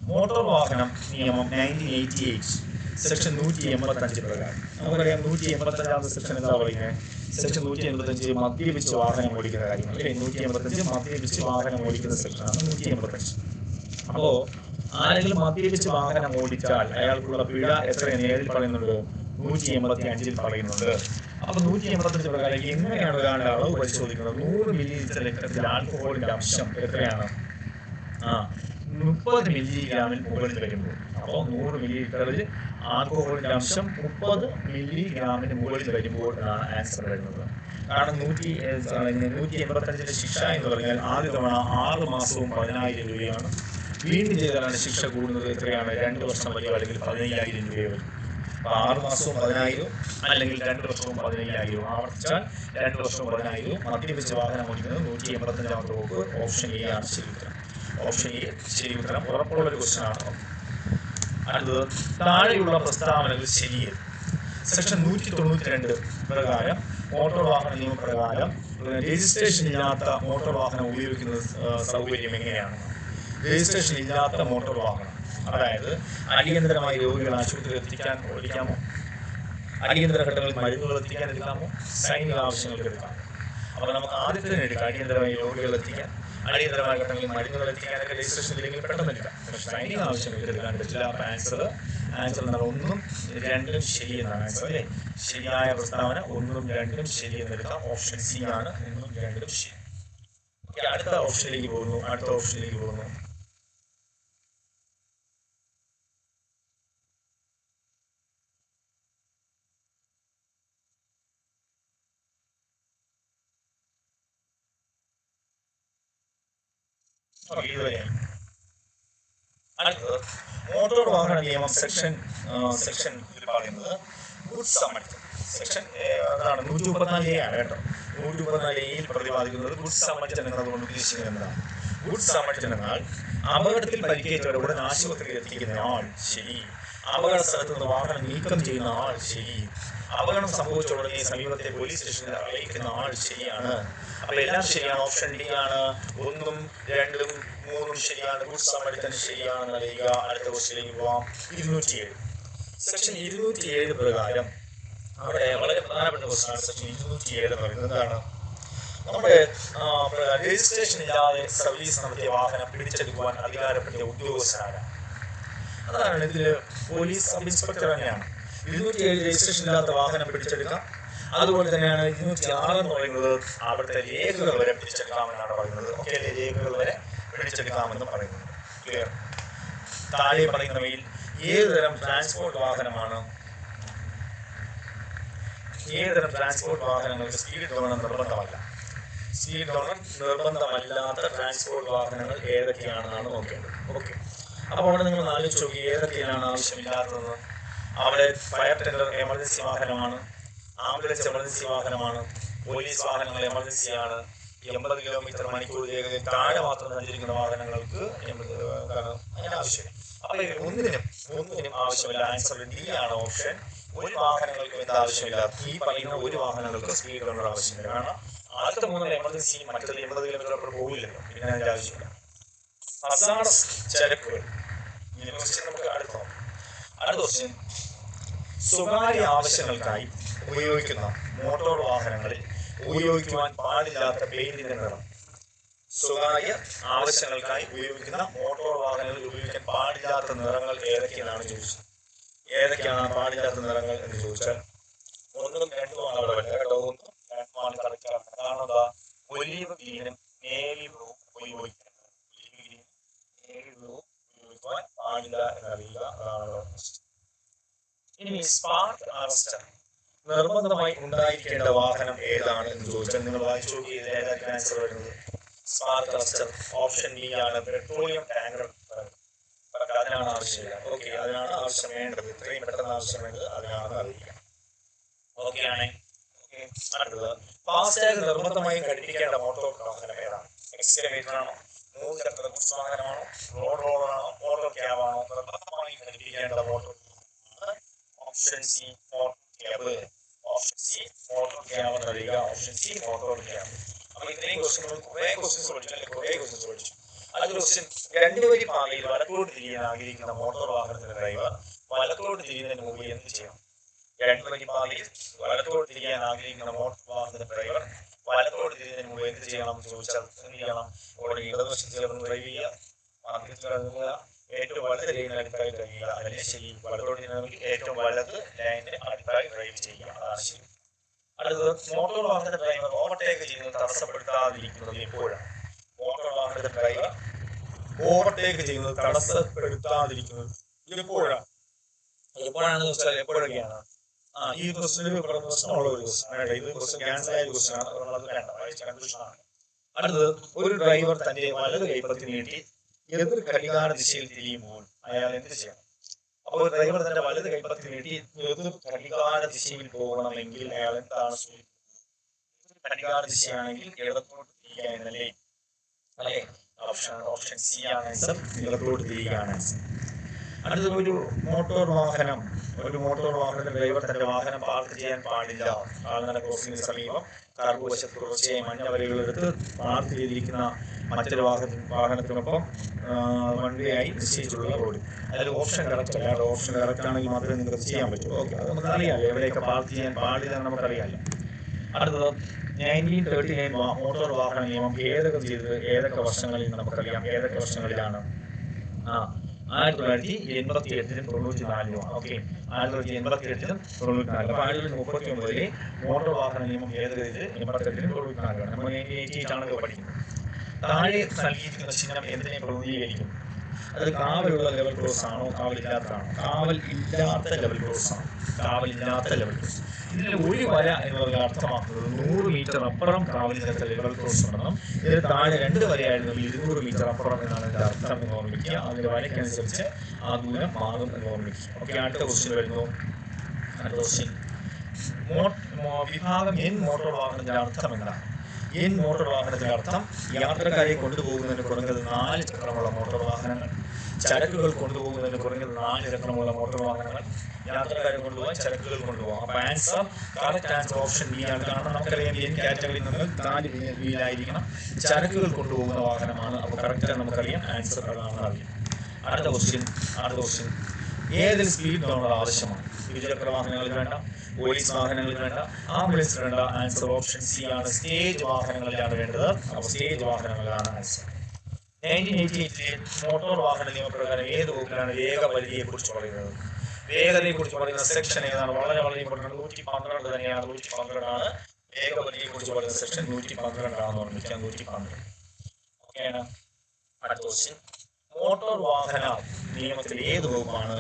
മോട്ടോർ വാഹനം നിയമം 1988 സെക്ഷൻ 185 പ്രകാരം നമുക്കറിയാം. 185 സെക്ഷൻ എന്താ പറയുന്നത്? സെക്ഷൻ 185 മദ്യപിച്ച് വാഹനം ഓടിക്കുന്ന കാര്യങ്ങൾ അല്ലേ? 185 മദ്യപിച്ച് വാഹനം ഓടിക്കുന്ന സെക്ഷനാണ് 185. അപ്പോ ആരെങ്കിലും മദ്യപിച്ച് വാഹനം ഓടിച്ചാൽ അയാൾക്കുള്ള പിഴ എത്രയാണ്? ഏതിൽ പറയുന്നുണ്ട്? 185 പറയുന്നുണ്ട്. അപ്പൊ 185 പ്രകാരം എങ്ങനെയാണ് ഒരാളുടെ അളവ് പരിശോധിക്കുന്നത്? 100 മില്ലിലിറ്റർ രക്തത്തിൽ ആൽക്കഹോളിന്റെ അംശം എത്രയാണ്? 30 മില്ലിഗ്രാമിൽ മുകളിൽ വരുമ്പോൾ. അപ്പോൾ 100 മില്ലിലിറ്ററിൽ ആൽക്കഹോളിന്റെ അംശം 30 മില്ലിഗ്രാമിന് മുകളിൽ വരുമ്പോൾ ആണ് ആൻസർ വരുന്നത്. കാരണം 185 ശിക്ഷ എന്ന് പറഞ്ഞാൽ ആദ്യ തവണ 6 മാസവും 10,000 രൂപയാണ്. വീണ്ടും ചെയ്താലാണ് ശിക്ഷ കൂടുന്നത്. എത്രയാണ്? 2 വർഷം വരെയോ അല്ലെങ്കിൽ 15,000 രൂപയോ വരും. 6 മാസവും 10,000 അല്ലെങ്കിൽ 2 വർഷവും 15,000. ആവർത്തിച്ചാൽ 2 വർഷവും 10,000. മദ്യപിച്ച് വാഹനം ഓടിക്കുന്നത് 185 വകുപ്പ്. ഓപ്ഷൻ എ ആണ് ശരി ഉത്തരം. ഓപ്ഷൻ എ ശരി ഉത്തരം. ഉറപ്പുള്ള ഒരു ക്വസ്റ്റ്യൻ ആണ്. അടുത്തത് താഴെയുള്ള പ്രസ്താവനകൾ ശരിയത്? സെക്ഷൻ 192 പ്രകാരം മോട്ടോർ വാഹന നിയമപ്രകാരം രജിസ്ട്രേഷൻ ഇല്ലാത്ത മോട്ടോർ വാഹനം ഉപയോഗിക്കുന്ന സൗകര്യം എങ്ങനെയാണ്? രജിസ്ട്രേഷൻ ഇല്ലാത്ത മോട്ടോർ വാഹനം, അതായത് അടിയന്തരമായി രോഗികൾ ആശുപത്രിയിൽ എത്തിക്കാൻ ഓടിക്കാമോ? അടിയന്തര ഘട്ടങ്ങളിൽ മരുന്നുകൾ എത്തിക്കാൻ എടുക്കാമോ? സൈനിക ആവശ്യങ്ങൾക്ക് എടുക്കാം. അപ്പോൾ നമുക്ക് ആദ്യത്തെ എടുക്കാം, അടിയന്തരമായി രോഗികൾ എത്തിക്കാൻ. അടിയന്തരമായ ഘട്ടങ്ങളിൽ മരുന്നുകൾ എത്തിക്കാനൊക്കെ രജിസ്ട്രേഷൻ ഇല്ലെങ്കിൽ പെട്ടെന്ന് എടുക്കാം. പക്ഷെ ട്രെയിനിങ് ആവശ്യങ്ങൾക്ക് എടുക്കാൻ പറ്റില്ല. അപ്പോൾ ആൻസർ എന്നാൽ 1 ഉം 2 ഉം ശരി എന്നാണ് ആൻസർ അല്ലേ. ശരിയായ പ്രസ്താവന 1 ഉം 2 ഉം ശരി എന്നെടുക്കാം. ഓപ്ഷൻ സി ആണ് 1 ഉം 2 ഉം ശരി. അടുത്ത ഓപ്ഷനിലേക്ക് പോകുന്നു. അടുത്തത് മോട്ടോർ വാഹന നിയമം സെക്ഷൻ പറയുന്നത് ഗുഡ്സ് സമ്മതിച്ചു. സെക്ഷൻ അതാണ് 134A ആണ് കേട്ടോ. 134A പ്രതിപാദിക്കുന്നത് ഗുഡ്സ് സമ്മതിച്ചൻ എന്നതുകൊണ്ട് ഉദ്ദേശിക്കുന്നത് എന്താണ്? ഗുഡ്സ് സമ്മതിച്ചൻ എന്നാൽ അപകടത്തിൽ പരിക്കേറ്റവരെ ഉടൻ ആശുപത്രിയിൽ എത്തിക്കുന്ന ആൾ ശരി, അപകട സ്ഥലത്ത് നിന്ന് വാഹനം നീക്കം ചെയ്യുന്ന ആൾ ശരി, അപകടം സംഭവിച്ച ഉടനെ സമീപത്തെ പോലീസ് സ്റ്റേഷനിൽ അറിയിക്കുന്ന ആൾ ശരിയാണ്. അപ്പൊ എല്ലാം ശരിയാണ്. ഓപ്ഷൻ ഡി ആണ്. 1 ഉം 2 ഉം 3 ഉം ശരിയാണ്. ഗുഡ്സ് സമ്മതിച്ചൻ ശരിയാണെന്ന് അറിയുക. അടുത്ത ക്വസ്റ്റ്യനിലേക്ക് പോവാം. 207 സെക്ഷൻ 207 പ്രകാരം അവിടെ വളരെ പ്രധാനപ്പെട്ട ക്വസ്റ്റ്യനാണ്. സെക്ഷൻ 207 പറയുന്നത് എന്താണ്? നമ്മുടെ രജിസ്ട്രേഷൻ ഇല്ലാതെ സർവീസ് നടത്തിയ വാഹനം പിടിച്ചെടുക്കുവാൻ അധികാരപ്പെട്ട ഉദ്യോഗസ്ഥരാണ്. അതാണ് ഇതില് പോലീസ് സബ് ഇൻസ്പെക്ടർ തന്നെയാണ്. 207 രജിസ്ട്രേഷൻ ഇല്ലാത്ത വാഹനം പിടിച്ചെടുക്കാം. അതുപോലെ തന്നെയാണ് 206 എന്ന് പറയുന്നത് അവിടുത്തെ രേഖകൾ വരെ പിടിച്ചെടുക്കാമെന്നാണ് പറയുന്നത്. ഓക്കെ, രേഖകൾ വരെ പിടിച്ചെടുക്കാമെന്ന് പറയുന്നത്. ക്ലിയർ? താഴെ പറയുന്നവയിൽ ഏതുതരം ട്രാൻസ്പോർട്ട് വാഹനങ്ങൾക്ക് സ്പീഡ് ഗവർണർ നിർബന്ധമല്ല? സ്പീഡ് ഗവർണർ നിർബന്ധമല്ലാത്ത ട്രാൻസ്പോർട്ട് വാഹനങ്ങൾ ഏതൊക്കെയാണെന്നാണ് നോക്കേണ്ടത്. ഓക്കെ, അപ്പോൾ അവിടെ നിങ്ങൾ ആലോചിച്ച് നോക്കി ഏതൊക്കെയാണ് ആവശ്യമില്ലാത്തതെന്ന്. അവിടെ ഫയർ ടെൻഡർ എമർജൻസി വാഹനമാണ്, ആംബുലൻസ് എമർജൻസി വാഹനമാണ്, പോലീസ് വാഹനങ്ങൾ എമർജൻസിയാണ്, 80 കിലോമീറ്റർ മണിക്കൂർ വേഗതയിൽ താഴെ മാത്രം സഞ്ചരിക്കുന്ന വാഹനങ്ങൾക്ക് അതിന് ആവശ്യമില്ല. അപ്പൊ ഒന്നിനും ആവശ്യമില്ല. ആൻസർ ഡി ആണ് ഓപ്ഷൻ. ഒരു വാഹനങ്ങൾക്കും എന്താ ആവശ്യമില്ല? ഈ പറയുന്ന ഒരു വാഹനങ്ങൾക്ക് സ്പീഡ് ഗവർണർ ആവശ്യമില്ല. കാരണം ആദ്യത്തെ 3 എമർജൻസി, മറ്റത് 80 കിലോമീറ്റർ അപ്പുറം പോകില്ലല്ലോ, പിന്നെ അതിന്റെ ആവശ്യമില്ല. ഹസാർഡസ് ചരക്കുകൾ നമുക്ക് അടുത്ത ക്വസ്റ്റ്യൻ. സ്വകാര്യ ആവശ്യങ്ങൾക്കായി ഉപയോഗിക്കുന്ന മോട്ടോർ വാഹനങ്ങളിൽ ഉപയോഗിക്കുവാൻ പാടില്ലാത്ത പെയിന്റിന്റെ നിറം. സ്വകാര്യ ആവശ്യങ്ങൾക്കായി ഉപയോഗിക്കുന്ന മോട്ടോർ വാഹനങ്ങളിൽ ഉപയോഗിക്കാൻ പാടില്ലാത്ത നിറങ്ങൾ ഏതൊക്കെയാണ് ചോദിച്ചത്. ഏതൊക്കെയാണ് പാടില്ലാത്ത നിറങ്ങൾ എന്ന് ചോദിച്ചാൽ 1 ഉം 2 ഉം ആണ് അവിടെ വരുന്നത് കേട്ടോ. 1 ഉം 2 ഉം ആണ് കറക്റ്റ്. കാരണം എന്താ? ഒലീവ് ഗ്രീനും നേവി ബ്ലൂ ഉപയോഗിക്കാൻ പാടില്ല എന്നറിയുക. അതാണ്. ഇനി സ്പാർക്ക് അറസ്റ്റർ നിർബന്ധമായി ഉണ്ടായിരിക്കേണ്ട വാഹനം ഏതാണ് എന്ന് ചോദിച്ചാൽ നിങ്ങൾ വായിച്ചു നോക്കി ഏതായിരിക്കും ആൻസർ വരുന്നത്? സ്പാർക്ക് അറസ്റ്റർ ഓപ്ഷൻ ബി ആണ്. പെട്രോളിയം ടാങ്കർ അതിനാണ് ആവശ്യമില്ല. ഓക്കെ, അതിനാണ് ആവശ്യം വേണ്ടത്. ഇത്രയും പെട്ടെന്ന് ആവശ്യം വേണ്ടത് അതിനാണെന്ന് അറിയിക്കാം. ഓക്കെ ആണ്. അടുത്തത് ഫാസ്ടാഗ് നിർബന്ധമായും ഘടിപ്പിക്കേണ്ട മോട്ടോർ വാഹനം ഏതാണ്? എക്സ്കവേറ്റർ ആണോ, 3 ചക്ര ഗുഡ്സ് വാഹനമാണോ, റോഡ് റോളറാണോ, മോട്ടോർ ക്യാബ് ആണോ? നിർബന്ധമായും ഘടിപ്പിക്കേണ്ട motor option C motor cab. Option C motor cab എന്നറിയുക. Option C motor cab. അപ്പൊ ഇത്രയും കുറെ ക്വസ്റ്റ്യൻസ് പഠിച്ചു. അടുത്ത ക്വസ്റ്റ്യൻ. 2 വരി പാതയിൽ വലത്തോട്ട് തിരിയാൻ ആഗ്രഹിക്കുന്ന മോട്ടോർ വാഹനത്തിന്റെ ഡ്രൈവർ വലത്തോട്ട് തിരിയുന്നതിന് മുമ്പ് എന്ത് ചെയ്യണം? 2 വരി പാതയിൽ വലത്തോട്ട് തിരിയാൻ ആഗ്രഹിക്കുന്ന മോട്ടോർ വാഹനത്തിന്റെ ഡ്രൈവർ വലത്തോട്ട് തിരിയുന്നതിന് മുമ്പ് എന്ത് ചെയ്യണം എന്ന് ചോദിച്ചാൽ എന്ത് ചെയ്യണം? അവിടെ ഇടതുവശത്ത് ചേർന്ന് ഡ്രൈവ് ചെയ്യുക, ഏറ്റവും വലത് ലൈനിന് അടുത്തായി ഡ്രൈവ് ചെയ്യുക. അതല്ലേ ശരി? വലത്തോട്ട് തിരിയണമെങ്കിൽ ഏറ്റവും വലത് ലൈനിന് അടുത്തായി ഡ്രൈവ് ചെയ്യുക. അതാണ് ശരി. അടുത്തത് മോട്ടോർ വാഹനത്തിന്റെ ഡ്രൈവർ ഓവർടേക്ക് ചെയ്യുന്നത് തടസ്സപ്പെടുത്താതിരിക്കുന്നത് എപ്പോഴാണ്? മോട്ടോർ വാഹനത്തിന്റെ ഡ്രൈവർ ഓവർടേക്ക് ചെയ്യുന്നത് തടസ്സപ്പെടുത്താതിരിക്കുന്നത് എപ്പോഴാണെന്ന് വെച്ചാൽ എപ്പോഴൊക്കെയാണ്? ഈ ക്വസ്റ്റ്യൻ പ്രശ്നമുള്ള ഒരു ക്വസ്റ്റ്യൻ. ഇത് ക്വസ്റ്റ്യൻ ക്യാൻസൽ ആയ ക്വസ്റ്റ്യൻ ആണ്. അത് വേണ്ട, കൺഫ്യൂഷനാണ്. അടുത്തത് ഒരു ഡ്രൈവർ തന്റെ വലത് കൈപ്പത്തി നീട്ടി എതിർ ഘടികാര ദിശയിൽ തിരിയുമ്പോൾ അയാൾ എന്ത് ചെയ്യണം? അപ്പോൾ ഡ്രൈവർ തന്റെ വലത് കൈപ്പത്തി നീട്ടി എതിർ ഘടികാര ദിശയിൽ പോകണമെങ്കിൽ അയാൾ എന്താണ്? ഘടികാര ദിശയാണെങ്കിൽ ഇടത്തോട്ട് തിരിയുക എന്നല്ലേ? അല്ലെ? ഓപ്ഷൻ സി ആണ് ആൻസർ. ഇടത്തോട്ട് തിരിയുകയാണ് ആൻസർ. അടുത്തത് ഒരു മോട്ടോർ വാഹനത്തിന്റെ ഡ്രൈവർ തന്റെ വാഹനം പാർക്ക് ചെയ്യാൻ പാടില്ല. കാൽനട ക്രോസിംഗിന് സമീപം കർവശത്ത് തുടർച്ചയായി മഞ്ഞ വരകളെടുത്ത് പാർക്ക് ചെയ്തിരിക്കുന്ന മറ്റൊരു വാഹനത്തിനൊപ്പം വണ്ടിയായി നിശ്ചയിച്ചിട്ടുള്ള റോഡ്. അതിൽ ഓപ്ഷൻ കറക്റ്റ് അല്ല. ഓപ്ഷൻ കറക്റ്റ് ആണെങ്കിൽ മാത്രമേ നിങ്ങൾക്ക് ചെയ്യാൻ പറ്റൂ. ഓക്കെ, അത് നമുക്കറിയാമല്ലോ. എവിടെയൊക്കെ പാർക്ക് ചെയ്യാൻ പാടില്ല എന്ന് നമുക്കറിയാമല്ലോ. അടുത്തത് 1939 മോട്ടോർ വാഹന നിയമം ഭേദഗതി ചെയ്തത് ഏതൊക്കെ വർഷങ്ങളിൽ നമുക്കറിയാം? ഏതൊക്കെ വർഷങ്ങളിലാണ്? 1988-ലും 94-ലും. ഓക്കെ, 1988-ലും 94. അപ്പൊ 1939 മോട്ടോർ വാഹന നിയമം ഭേദഗതി 88-ലും 94. നമ്മൾ 1988 ആണല്ലോ പഠിക്കുന്നത്. താഴെ നൽകിയിരിക്കുന്ന ചിഹ്നം എന്തിനെ പ്രതിനിധീകരിക്കും? അത് കാവലുള്ള ലെവൽ ക്രോസ് ആണോ, കാവലില്ലാത്തതാണോ? കാവൽ ഇല്ലാത്ത ലെവൽ ക്രോസ് ആണ്. കാവലില്ലാത്ത ലെവൽ ക്രോസ്. ഇതിൽ ഒരു വര എന്നുള്ളത് അർത്ഥമാക്കുന്നത് 100 മീറ്റർ അപ്പുറം കാവലില്ലാത്ത ലെവൽ ക്രോസ് ഉണ്ടെന്നും ഇതിന് താഴെ 2 വരയായിരുന്നു 200 മീറ്റർ അപ്പുറം എന്നാണ് ഇതിന്റെ അർത്ഥം എന്ന് ഓർമ്മിക്കുക. അതിന്റെ വരയ്ക്കനുസരിച്ച് ആ ദൂരം മാറും എന്ന് ഓർമ്മിക്കുക. ഓക്കെ, അടുത്ത ക്വസ്റ്റ്യൻ വരുന്നു. അടുത്ത ക്വസ്റ്റ്യൻ, വിഭാഗം N മോട്ടോർ വാഹനത്തിന്റെ അർത്ഥം എന്താണ്? N മോട്ടോർ വാഹനത്തിന്റെ അർത്ഥം യാത്രക്കാരെ കൊണ്ടുപോകുന്നതിന് കുറഞ്ഞത് 4 ചക്രമുള്ള മോട്ടോർ വാഹനങ്ങൾ, ചരക്കുകൾ കൊണ്ടുപോകുന്നതിന് കുറഞ്ഞത് 4 ചക്രമുള്ള മോട്ടോർ വാഹനങ്ങൾ, യാത്രക്കാരെ കൊണ്ടുപോകാൻ ചരക്കുകൾ കൊണ്ടുപോകാം. അപ്പൊ answer, correct answer option B ആണ്. കാരണം നമുക്കറിയാം N കാറ്റഗറിയിൽ നിന്ന് 4 വീലായിരിക്കണം, ചരക്കുകൾ കൊണ്ടുപോകുന്ന വാഹനമാണ്. അപ്പൊ കറക്റ്റ് നമുക്കറിയാം, ആൻസർ അതാണ് അറിയാം. അടുത്ത ക്വസ്റ്റ്യൻ, ഏതിൽ സ്പീഡ് ഗവർണർ ആവശ്യമാണ്? ഇരുചക്ര വാഹനങ്ങളിൽ വേണ്ട, പോലീസ് വാഹനങ്ങളിൽ വേണ്ട, ആംബുലൻസ് വേണ്ട. ആൻസർ ഓപ്ഷൻ സി ആണ്, സ്റ്റേജ് വാഹനങ്ങളിലാണ് വേണ്ടത്. അപ്പോൾ സ്റ്റേജ് വാഹനങ്ങളിലാണ് ആൻസർ. 1988 മോട്ടോർ വാഹന നിയമപ്രകാരം ഏത് വകുപ്പിലാണ് വേഗപരിധിയെ കുറിച്ച് പറയുന്നത്? വേഗതയെ കുറിച്ച് പറയുന്ന സെക്ഷൻ ഏതാണ്? വളരെ ഇമ്പോർട്ടൻ്റ്. 112 തന്നെയാണ്. 112 ആണ് വേഗപരിധിയെ കുറിച്ച് പറയുന്ന സെക്ഷൻ. 112 ആണെന്ന് ഓർമ്മിക്കാം. 112. ഓക്കെയാണ്. അടുത്ത ക്വസ്റ്റ്യൻ, മോട്ടോർ വാഹന നിയമത്തിൽ ഏത് വകുപ്പാണ്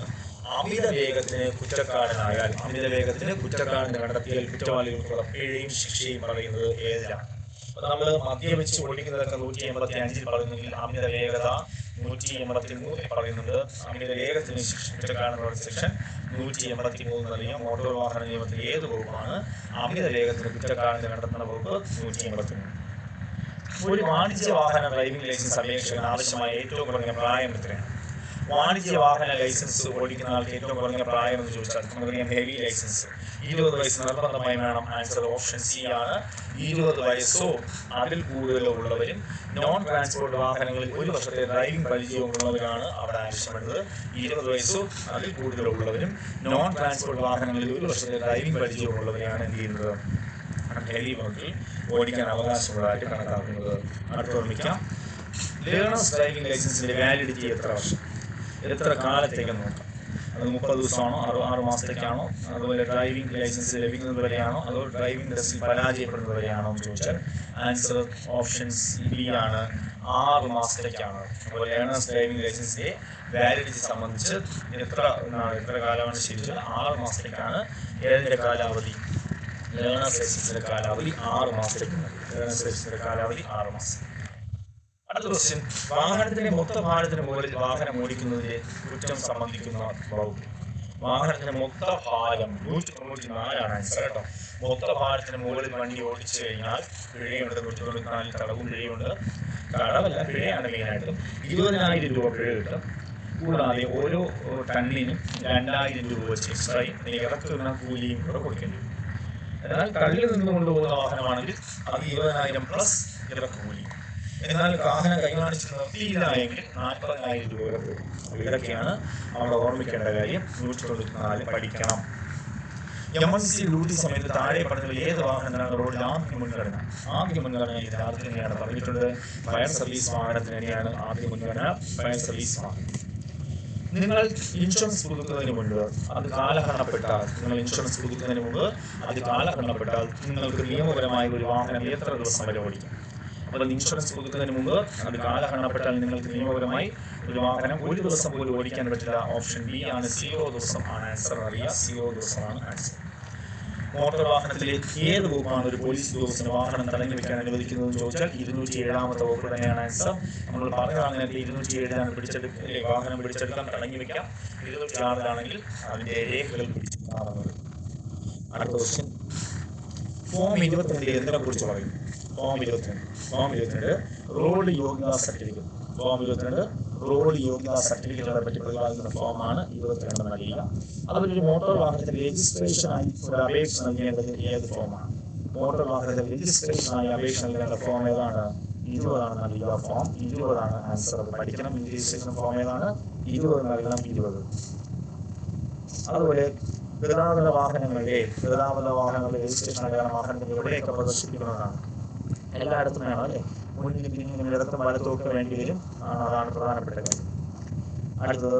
അമിത വേഗത്തിന് കുറ്റക്കാരനായാൽ, അമിത വേഗത്തിന് കുറ്റക്കാരനെ കണ്ടെത്തിയാൽ കുറ്റവാളികൾക്കുള്ള പിഴയും ശിക്ഷയും പറയുന്നത് ഏതിലാണ്? നമ്മൾ മദ്യപിച്ച് ഓടിക്കുന്നതൊക്കെ 185 പറയുന്നെങ്കിൽ അമിത വേഗത 183 പറയുന്നുണ്ട്. അമിത വേഗത്തിന് കുറ്റക്കാരനുള്ള സെക്ഷൻ 183 എന്നറിയാം. മോട്ടോർ വാഹന നിയമത്തിൽ ഏത് വകുപ്പാണ് അമിത വേഗത്തിന് കുറ്റക്കാരനെ കണ്ടെത്തുന്ന വകുപ്പ്? 183. ഒരു വാണിജ്യ വാഹന ഡ്രൈവിംഗ് ലൈസൻസ് അപേക്ഷകന് ആവശ്യമായ ഏറ്റവും കുറഞ്ഞ പ്രായം എത്രയാണ്? വാണിജ്യ വാഹന ലൈസൻസ് ഓടിക്കുന്ന ആൾക്ക് ഏറ്റവും കുറഞ്ഞ പ്രായം എന്ന് ചോദിച്ചാൽ നമുക്കറിയാം, ഹെവി ലൈസൻസ് 20 വയസ്സ് നിർബന്ധമായി വേണം. ആൻസർ ഓപ്ഷൻ സി ആണ്. 20 വയസ്സോ അതിൽ കൂടുതലോ ഉള്ളവരും നോൺ ട്രാൻസ്പോർട്ട് വാഹനങ്ങളിൽ 1 വർഷത്തെ ഡ്രൈവിംഗ് പരിചയമുള്ളവരാണ് അവിടെ ആവശ്യപ്പെടുന്നത്. 20 വയസ്സോ അതിൽ കൂടുതലോ ഉള്ളവരും നോൺ ട്രാൻസ്പോർട്ട് വാഹനങ്ങളിൽ 1 വർഷത്തെ ഡ്രൈവിംഗ് പരിചയമുള്ളവരെയാണ് എന്ത് ചെയ്യുന്നത്? ഹെവി വർക്കിൽ ഓടിക്കാൻ അവകാശമുള്ളതായിട്ട് കണക്കാക്കുന്നത്. അടുത്ത ഓർമ്മിക്കാം, ലേണേഴ്സ് ഡ്രൈവിംഗ് ലൈസൻസിന്റെ വാലിഡിറ്റി എത്ര വർഷം, എത്ര കാലത്തേക്കെന്ന് നോക്കാം. അത് 30 ദിവസമാണോ, 6 മാസത്തേക്കാണോ, അതുപോലെ ഡ്രൈവിംഗ് ലൈസൻസ് ലഭിക്കുന്നത് വരെയാണോ, അതോ ഡ്രൈവിംഗ് ടെസ്റ്റിൽ പരാജയപ്പെടുന്നത് വരെയാണോ എന്ന് ചോദിച്ചാൽ ആൻസർ ഓപ്ഷൻ ബി ആണ്, 6 മാസത്തേക്കാണ്. അപ്പോൾ ലേണേഴ്സ് ഡ്രൈവിംഗ് ലൈസൻസിന്റെ വാലിഡിറ്റി സംബന്ധിച്ച് എത്ര കാലമാണ് ശരിച്ചാൽ 6 മാസത്തേക്കാണ്. ഏതിന്റെ കാലാവധി? ലേണേഴ്സ് ലൈസൻസിന്റെ കാലാവധി 6 മാസത്തേക്കാണ്. ലേണേഴ്സ് ലൈസൻസിന്റെ കാലാവധി 6 മാസം. അടുത്ത ക്വസ്റ്റ്യൻ, വാഹനത്തിന്റെ മൊത്ത ഭാരത്തിന് മുകളിൽ വാഹനം ഓടിക്കുന്നതിന്റെ കുറ്റം സംബന്ധിക്കുന്ന വകുപ്പ്. വാഹനത്തിന്റെ മൊത്ത ഭാരം 194 ആൻസർ കേട്ടോ. മൊത്ത ഭാരത്തിന് മുകളിൽ വണ്ടി ഓടിച്ചു കഴിഞ്ഞാൽ പിഴയുണ്ട്. 194 തടവും പിഴയുണ്ട്. പിഴയാണ് മെയിനായിട്ടും. 20,000 രൂപ പിഴ കിട്ടും. കൂടാതെ ഓരോ ടണ്ണിനും 2,000 രൂപ വെച്ച് എക്സ്ട്രയും ഇറക്കുന്ന കൂലിയും കൂടെ കൊടുക്കേണ്ടി വരും. എന്നാൽ കള്ളിൽ നിന്ന് കൊണ്ടുപോകുന്ന വാഹനമാണെങ്കിൽ അത് 20,000 പ്ലസ് ഇറക്കൂലി. എന്നാൽ വാഹനം കൈകാണിച്ച് നിർത്തിയില്ല എങ്കിൽ 40,000 രൂപ വരും. ഇതൊക്കെയാണ് അവിടെ ഓർമ്മിക്കേണ്ട കാര്യം. 194 പഠിക്കണം. എമർജൻസി ഡ്യൂട്ടി സമയത്ത് താഴെ പറഞ്ഞ ഏത് വാഹനത്തിനാണ് റോഡിൽ ആദ്യ മുൻഗണന? ആദ്യ മുൻഗണന ഇതിനകത്ത് തന്നെയാണ് പറഞ്ഞിട്ടുണ്ട്. ഫയർ സർവീസ് വാഹനത്തിന് തന്നെയാണ് ആദ്യ മുൻഗണന. ഫയർ സർവീസ് വാഹനം. നിങ്ങൾ ഇൻഷുറൻസ് പുതുക്കുന്നതിന് മുമ്പ് അത് കാലഹരണപ്പെട്ടാൽ, നിങ്ങൾക്ക് നിയമപരമായ ഒരു വാഹനം എത്ര ദിവസം വരെ ഓടിക്കാം? അപ്പോൾ ഇൻഷുറൻസ് പുതുക്കുന്നതിന് മുമ്പ് അത് കാലഹരണപ്പെട്ടാൽ നിങ്ങൾക്ക് നിയമപരമായി ഒരു വാഹനം 1 ദിവസം പോലും ഓടിക്കാൻ പറ്റില്ല. ഓപ്ഷൻ ബി ആണ്, 0 ദിവസം ആണ് ആൻസർ. അറിയാം, 0 ദിവസമാണ് ആൻസർ. മോട്ടോർ വാഹനത്തിലെ ഏത് വകുപ്പാണ് ഒരു പോലീസ് ഉദ്യോഗസ്ഥന് വാഹനം തടഞ്ഞു വെക്കാൻ അനുവദിക്കുന്നതെന്ന് ചോദിച്ചാൽ 207-ാമത്തെ വകുപ്പ് തന്നെയാണ് ആൻസർ. നമ്മൾ പറഞ്ഞതാണ് നേരത്തെ 207 വാഹനം പിടിച്ചെടുക്കാൻ തടഞ്ഞു വെക്കാം. 206 അതിന്റെ രേഖകൾ പിടിച്ചെടുക്കാറുള്ളത്. അടുത്ത ക്വസ്റ്റ്യൻ, ഫോം 22 എന്തിനെ കുറിച്ച് പറയുന്നു? ഫോം 22 റോഡ് യോഗ്യതാ സർട്ടിഫിക്കറ്റ്. ഫോം 22 റോഡ് യോഗ്യതാ സർട്ടിഫിക്കറ്റുകളെ പറ്റി പ്രതിപാദിക്കുന്ന ഫോമാണ് 22 നൽകുക. അതുപോലെ മോട്ടോർ വാഹനത്തിന്റെ രജിസ്ട്രേഷനായി ഒരു അപേക്ഷ നൽകേണ്ടത് ഏത് ഫോമാണ്? മോട്ടോർ വാഹനത്തിന്റെ രജിസ്ട്രേഷനായി അപേക്ഷ നൽകേണ്ട ഫോം ഏതാണ്? 20 നൽകുക. Form 20 answer. അത് പഠിക്കണം. രജിസ്ട്രേഷൻ ഫോം ഏതാണ്? 20 നൽകണം. 20. അതുപോലെ ഗതാഗത വാഹനങ്ങളുടെ രജിസ്ട്രേഷൻ അടയാളം വാഹനങ്ങൾ എവിടെയൊക്കെ പ്രദർശിപ്പിക്കുന്നതാണ്? എല്ലായിടത്തും വേണം അല്ലേ? മുന്നിലും പിന്നിലും ഇടത്തും വലത്തും ഒക്കെ വേണ്ടി വരും. അതാണ് പ്രധാനപ്പെട്ട കാര്യം. അടുത്തത്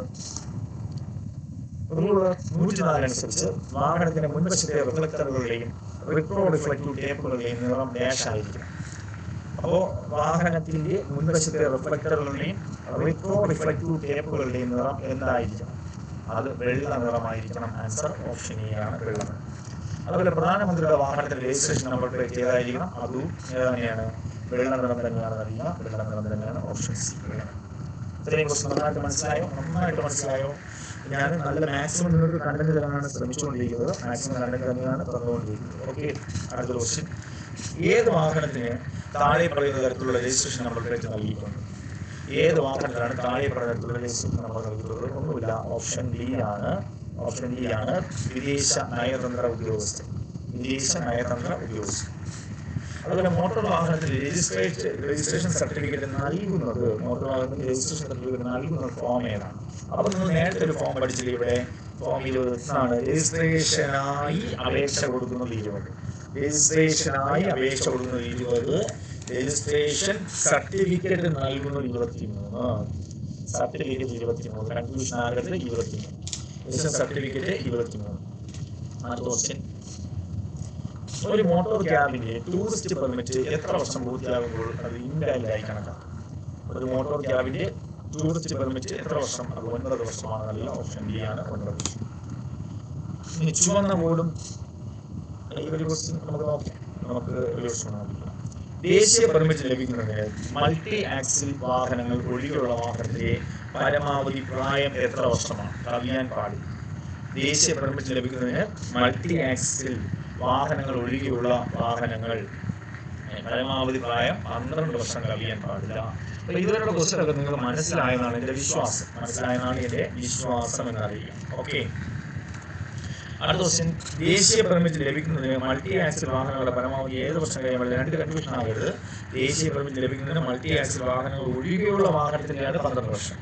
റൂള് 104 അനുസരിച്ച് വാഹനത്തിന്റെ മുൻവശത്തെ റിഫ്ലക്ടറുകളുടെയും റിട്രോ റിഫ്ലക്റ്റീവ് ടേപ്പുകളുടെയും നിറം ഡാഷ് ആയിരിക്കണം. അപ്പോൾ വാഹനത്തിന്റെ മുൻവശത്തെ റിഫ്ലക്ടറുകളുടെയും റിട്രോ റിഫ്ലക്റ്റീവ് ടേപ്പുകളുടെയും നിറം എന്തായിരിക്കണം? അത് വെള്ള നിറമായിരിക്കണം. ആൻസർ ഓപ്ഷൻ എ ആണ്, വെള്ള നിറം. അതുപോലെ പ്രധാനമന്ത്രിയുടെ വാഹനത്തിന്റെ രജിസ്ട്രേഷൻ നമ്പർ പ്ലേറ്റ് ഏതായിരിക്കണം? അതും ഏതാണ്? വെള്ള നിറം തന്നെയാണ് അറിയുക. വെള്ള നിറം തന്നെയാണ്, ഓപ്ഷൻ സി. ഇത്രയും ക്വസ്റ്റ്യൻ നന്നായിട്ട് മനസ്സിലായോ? ഞാൻ നല്ല മാക്സിമം നിങ്ങൾക്ക് കണ്ടന്റ് തരാനാണ് ശ്രമിച്ചുകൊണ്ടിരിക്കുന്നത്. മാക്സിമം കണ്ടന്റ് തന്നെയാണ് തന്നുകൊണ്ടിരിക്കുന്നത്. ഓക്കെ, അടുത്ത ക്വസ്റ്റ്യൻ. ഏത് വാഹനത്തിന് താഴെ പറയുന്ന തരത്തിലുള്ള രജിസ്ട്രേഷൻ നമ്പർ പ്ലേറ്റ് നൽകിയിട്ടുണ്ട്? ഏത് വാഹനത്തിലാണ് താഴെ പറയുന്ന തരത്തിലുള്ള രജിസ്ട്രേഷൻ നമ്പർ നൽകിയിട്ടുള്ളത്? ഒന്നുമില്ല, ഓപ്ഷൻ ഡി ആണ്. വിദേശ നയതന്ത്ര ഉദ്യോഗസ്ഥൻ. അതുപോലെ മോട്ടോർ വാഹനത്തിന് രജിസ്ട്രേഷൻ സർട്ടിഫിക്കറ്റ് നൽകുന്നത് ഫോം ഏതാണ്? അപ്പൊ നിങ്ങൾ നേരത്തെ ഒരു ഫോം പഠിച്ചില്ലേ? ഇവിടെ ഫോം 20 രജിസ്ട്രേഷനായി അപേക്ഷ കൊടുക്കുന്നത് 20, രജിസ്ട്രേഷൻ സർട്ടിഫിക്കറ്റ് നൽകുന്നത് 23. കൺഫ്യൂഷൻ ആകരുത്, 23. Registration certificate 23. അടുത്ത ക്വസ്റ്റ്യൻ. ഒരു മോട്ടോർ ക്യാബിന്റെ ടൂറിസ്റ്റ് പെർമിറ്റ് എത്ര വർഷം പൂർത്തിയാകുമ്പോൾ അത് ഇൻവാലിഡായി കണക്കാക്കും? ഒരു മോട്ടോർ ക്യാബിന്റെ ടൂറിസ്റ്റ് പെർമിറ്റ് എത്ര വർഷം? അത് 9 വർഷമാണ് നൽകുക. ഓപ്ഷൻ ഡി ആണ്, 9 വർഷം. ഇനി ചുവന്ന ബോർഡും ഒരു ക്വസ്റ്റ്യൻ നമുക്ക് ഒരു ക്വസ്റ്റ്യൻ നോക്കാം. ദേശീയ പെർമിറ്റ് ലഭിക്കുന്നതിന് മൾട്ടി ആക്സിൽ വാഹനങ്ങൾ ഒഴികെയുള്ള വാഹനത്തിന്റെ പരമാവധി പ്രായം എത്ര വർഷമാണ്? കവിയാൻ പാടില്ല. ദേശീയ പെർമിറ്റ് ലഭിക്കുന്നതിന് മൾട്ടി ആക്സിൽ വാഹനങ്ങൾ ഒഴികെയുള്ള വാഹനങ്ങൾ പരമാവധി പ്രായം 12 വർഷം കവിയാൻ പാടില്ല. അപ്പൊ ഇതുവരെയുള്ള ക്വസ്റ്റ്യനൊക്കെ നിങ്ങൾ മനസ്സിലായെന്നാണ് എൻ്റെ വിശ്വാസം എന്നറിയാം. ഓക്കെ, അടുത്ത ക്വസ്റ്റ്യൻ. ദേശീയ പെർമിറ്റ് ലഭിക്കുന്നതിന് മൾട്ടി ആക്സിൽ വാഹനങ്ങളുടെ പരമാവധി ഏത് വർഷം കഴിയാൻ? രണ്ട് കൺഫ്യൂഷൻ ആകരുത്. ദേശീയ പെർമിറ്റ് ലഭിക്കുന്നതിന് മൾട്ടി ആക്സിൽ വാഹനങ്ങൾ ഒഴികെയുള്ള വാഹനത്തിൻ്റെയാണ് 12 വർഷം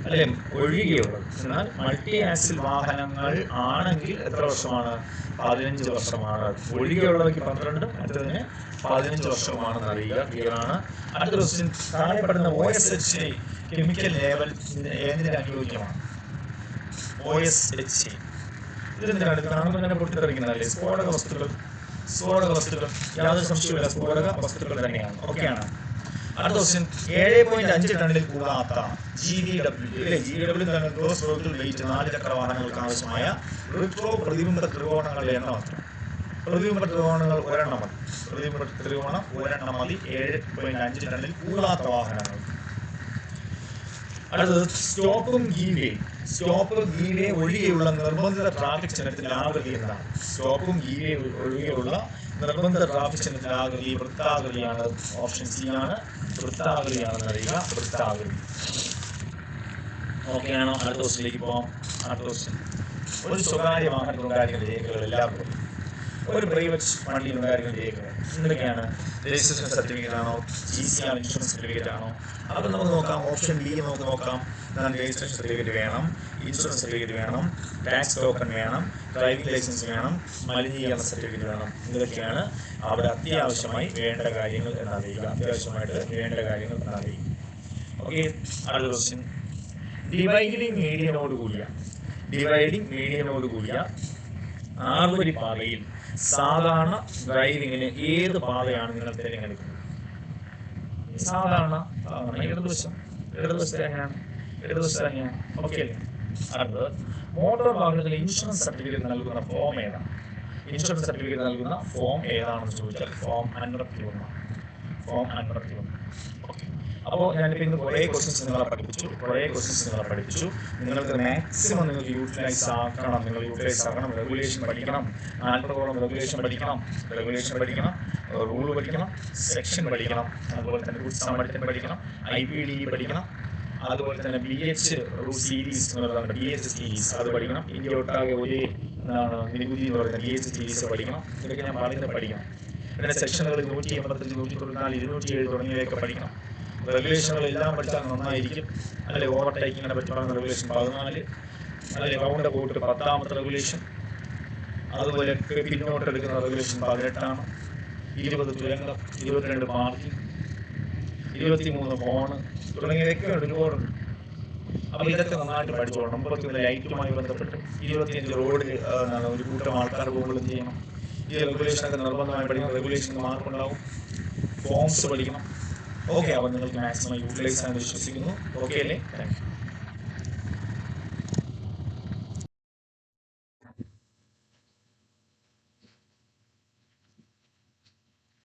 അല്ലെ? ഒഴികെയുള്ളത്. എന്നാൽ മൾട്ടി ആക്സിൽ വാഹനങ്ങൾ ആണെങ്കിൽ എത്ര വർഷമാണ്? 15 വർഷമാണ്. ഒഴികെയുള്ളവയ്ക്ക് 12, മറ്റതിന് 15 വർഷമാണെന്ന് അറിയുക. ക്ലിയർ ആണ്. അടുത്ത ക്വസ്റ്റ്യൻ. താഴെപ്പെടുന്ന OSH കെമിക്കൽ ലേബൽ ഏതിന് അനുയോജ്യമാണ്? OSH ഇതെന്തിനാണ്? കാണുമ്പോൾ തന്നെ പൊട്ടിത്തെറിക്കുന്നതല്ലേ? സ്ഫോടക വസ്തുക്കൾ. യാതൊരു സംശയമില്ല, സ്ഫോടക വസ്തുക്കൾ തന്നെയാണ്. ഓക്കെയാണ്. അടുത്ത ക്വസ്റ്റ്യൻ. 7.5 ടണ്ണിൽ കൂടാത്ത GVW തന്നെ ഗ്രോസ് വെഹിക്കിൾ വെയിറ്റ് 4 ചക്ര വാഹനങ്ങൾക്ക് ആവശ്യമായ റിട്രോ പ്രതിബിംബ ത്രികോണങ്ങളുടെ എണ്ണം എത്ര? പ്രതിബിംബ ത്രികോണങ്ങൾ ഒരെണ്ണം മതി. 7.5 ടണ്ണിൽ കൂടാത്ത വാഹനങ്ങൾ. അടുത്തത്. സ്റ്റോപ്പും ഗീവേ ഒഴികെയുള്ള നിർബന്ധിത ട്രാഫിക് ചിഹ്നത്തിന്റെ ആകൃതി എന്താണ്? സ്റ്റോപ്പും ഗീവേ ഒഴികെയുള്ള നിർബന്ധിത ട്രാഫിക് ചിഹ്നത്തിന്റെ ആകൃതി വൃത്താകൃതിയാണ്. ഓപ്ഷൻ സി ആണ്, വൃത്താകൃതിയാണെന്ന് അറിയുക. വൃത്താകൃതി. ഓക്കെ ആണോ? അടുത്ത ക്വസ്റ്റ്യനിലേക്ക് പോകാം. അടുത്ത ക്വസ്റ്റ്യൻ. ഒരു സ്വകാര്യ വാഹനത്തിനുണ്ടായിരിക്കുന്ന രേഖകൾ എല്ലാവർക്കും ഒരു പ്രൈവറ്റ് വണ്ടിയിലുണ്ടായിരിക്കുന്ന രേഖകൾ എന്തൊക്കെയാണ്? രജിസ്ട്രേഷൻ സർട്ടിഫിക്കറ്റ് ആണോ? GCR ഇൻഷുറൻസ് സർട്ടിഫിക്കറ്റ് ആണോ? അപ്പം നമുക്ക് നോക്കാം. ഓപ്ഷൻ ബി നമുക്ക് നോക്കാം. രജിസ്ട്രേഷൻ സർട്ടിഫിക്കറ്റ് വേണം, ഇൻഷുറൻസ് സർട്ടിഫിക്കറ്റ് വേണം, ടാക്സ് ടോക്കൺ വേണം, ഡ്രൈവിംഗ് ലൈസൻസ് വേണം, മലിനീകരണ സർട്ടിഫിക്കറ്റ് വേണം. ഇതൊക്കെയാണ് അവിടെ അത്യാവശ്യമായിട്ട് വേണ്ട കാര്യങ്ങൾ എന്നറിയുക. ഓക്കെ, അടുത്ത ക്വസ്റ്റ്യൻ. ഡിവൈഡിംഗ് മീഡിയനോട് കൂടിയ ആറുവരി പാതയിൽ സാധാരണ ഡ്രൈവിങ്ങിന് ഏത് പാതയാണ് നിങ്ങൾ തിരഞ്ഞെടുക്കുന്നത്? സാധാരണ ഇടതുവശത്ത് തന്നെയാണ്. ഓക്കെ അല്ലേ? അടുത്തത്. മോട്ടോർ വാഹനത്തിന് ഇൻഷുറൻസ് സർട്ടിഫിക്കറ്റ് നൽകുന്ന ഫോം ഏതാണ്? ഏതാണെന്ന് ചോദിച്ചാൽ ഫോം 51. ഓക്കെ, അപ്പോൾ ഞാനിപ്പോൾ ഇന്ന് കുറേ ക്വസ്റ്റ്യൻസ് നിങ്ങളെ പഠിപ്പിച്ചു. നിങ്ങൾക്ക് മാക്സിമം നിങ്ങൾക്ക് യൂട്ടിലൈസ് ആക്കണം. റെഗുലേഷൻ പഠിക്കണം. 40ഓളം റെഗുലേഷൻ പഠിക്കണം, റൂൾ പഠിക്കണം, സെക്ഷൻ പഠിക്കണം, അതുപോലെ തന്നെ ഗുഡ്സ് സമരത്തിന് പഠിക്കണം, IPD പഠിക്കണം, അതുപോലെ തന്നെ BH സീരീസ് അത് പഠിക്കണം. ഇന്ത്യ ഒട്ടാകെ ഒരേ നികുതി എന്ന് പറയുന്ന BH സീരീസ് പഠിക്കണം. ഇതൊക്കെ ഞാൻ പറയുന്നത് പഠിക്കണം. പിന്നെ സെക്ഷനുകൾ 185, 194, 207 തുടങ്ങിയവയൊക്കെ പഠിക്കണം. റെഗുലേഷനുകളെല്ലാം പഠിച്ചാൽ നന്നായിരിക്കും. അല്ലെങ്കിൽ ഓവർടേക്കിങ്ങിനെ പറ്റി പറയുന്ന റെഗുലേഷൻ 14, അല്ലെങ്കിൽ റൗണ്ട് അബൌട്ട് 10ാമത്തെ റെഗുലേഷൻ, അതുപോലെ പിന്നോട്ടെടുക്കുന്ന റെഗുലേഷൻ 18 20 തുരങ്കം 22 പാർക്കിംഗ് 23 ഹോണ് തുടങ്ങിയവയൊക്കെ ഒരുപാടുണ്ട്. അപ്പോൾ ഇതൊക്കെ നന്നായിട്ട് പഠിച്ചോളണം. 31 ലൈറ്റുമായി ബന്ധപ്പെട്ട് 25 റോഡിൽ ഒരു കൂട്ടം ആൾക്കാർ പോകുമ്പോൾ എന്ത് ചെയ്യണം, ഈ റെഗുലേഷനൊക്കെ നിർബന്ധമായി പഠിക്കണം. റെഗുലേഷന് മാർക്കുണ്ടാവും. ഫോംസ് പഠിക്കണം. ഓക്കെ, അപ്പോൾ നിങ്ങൾക്ക് മാക്സിമം യൂട്ടിലൈസ് ആണെന്ന് വിശ്വസിക്കുന്നു. ഓക്കെ അല്ലേ? Thank you.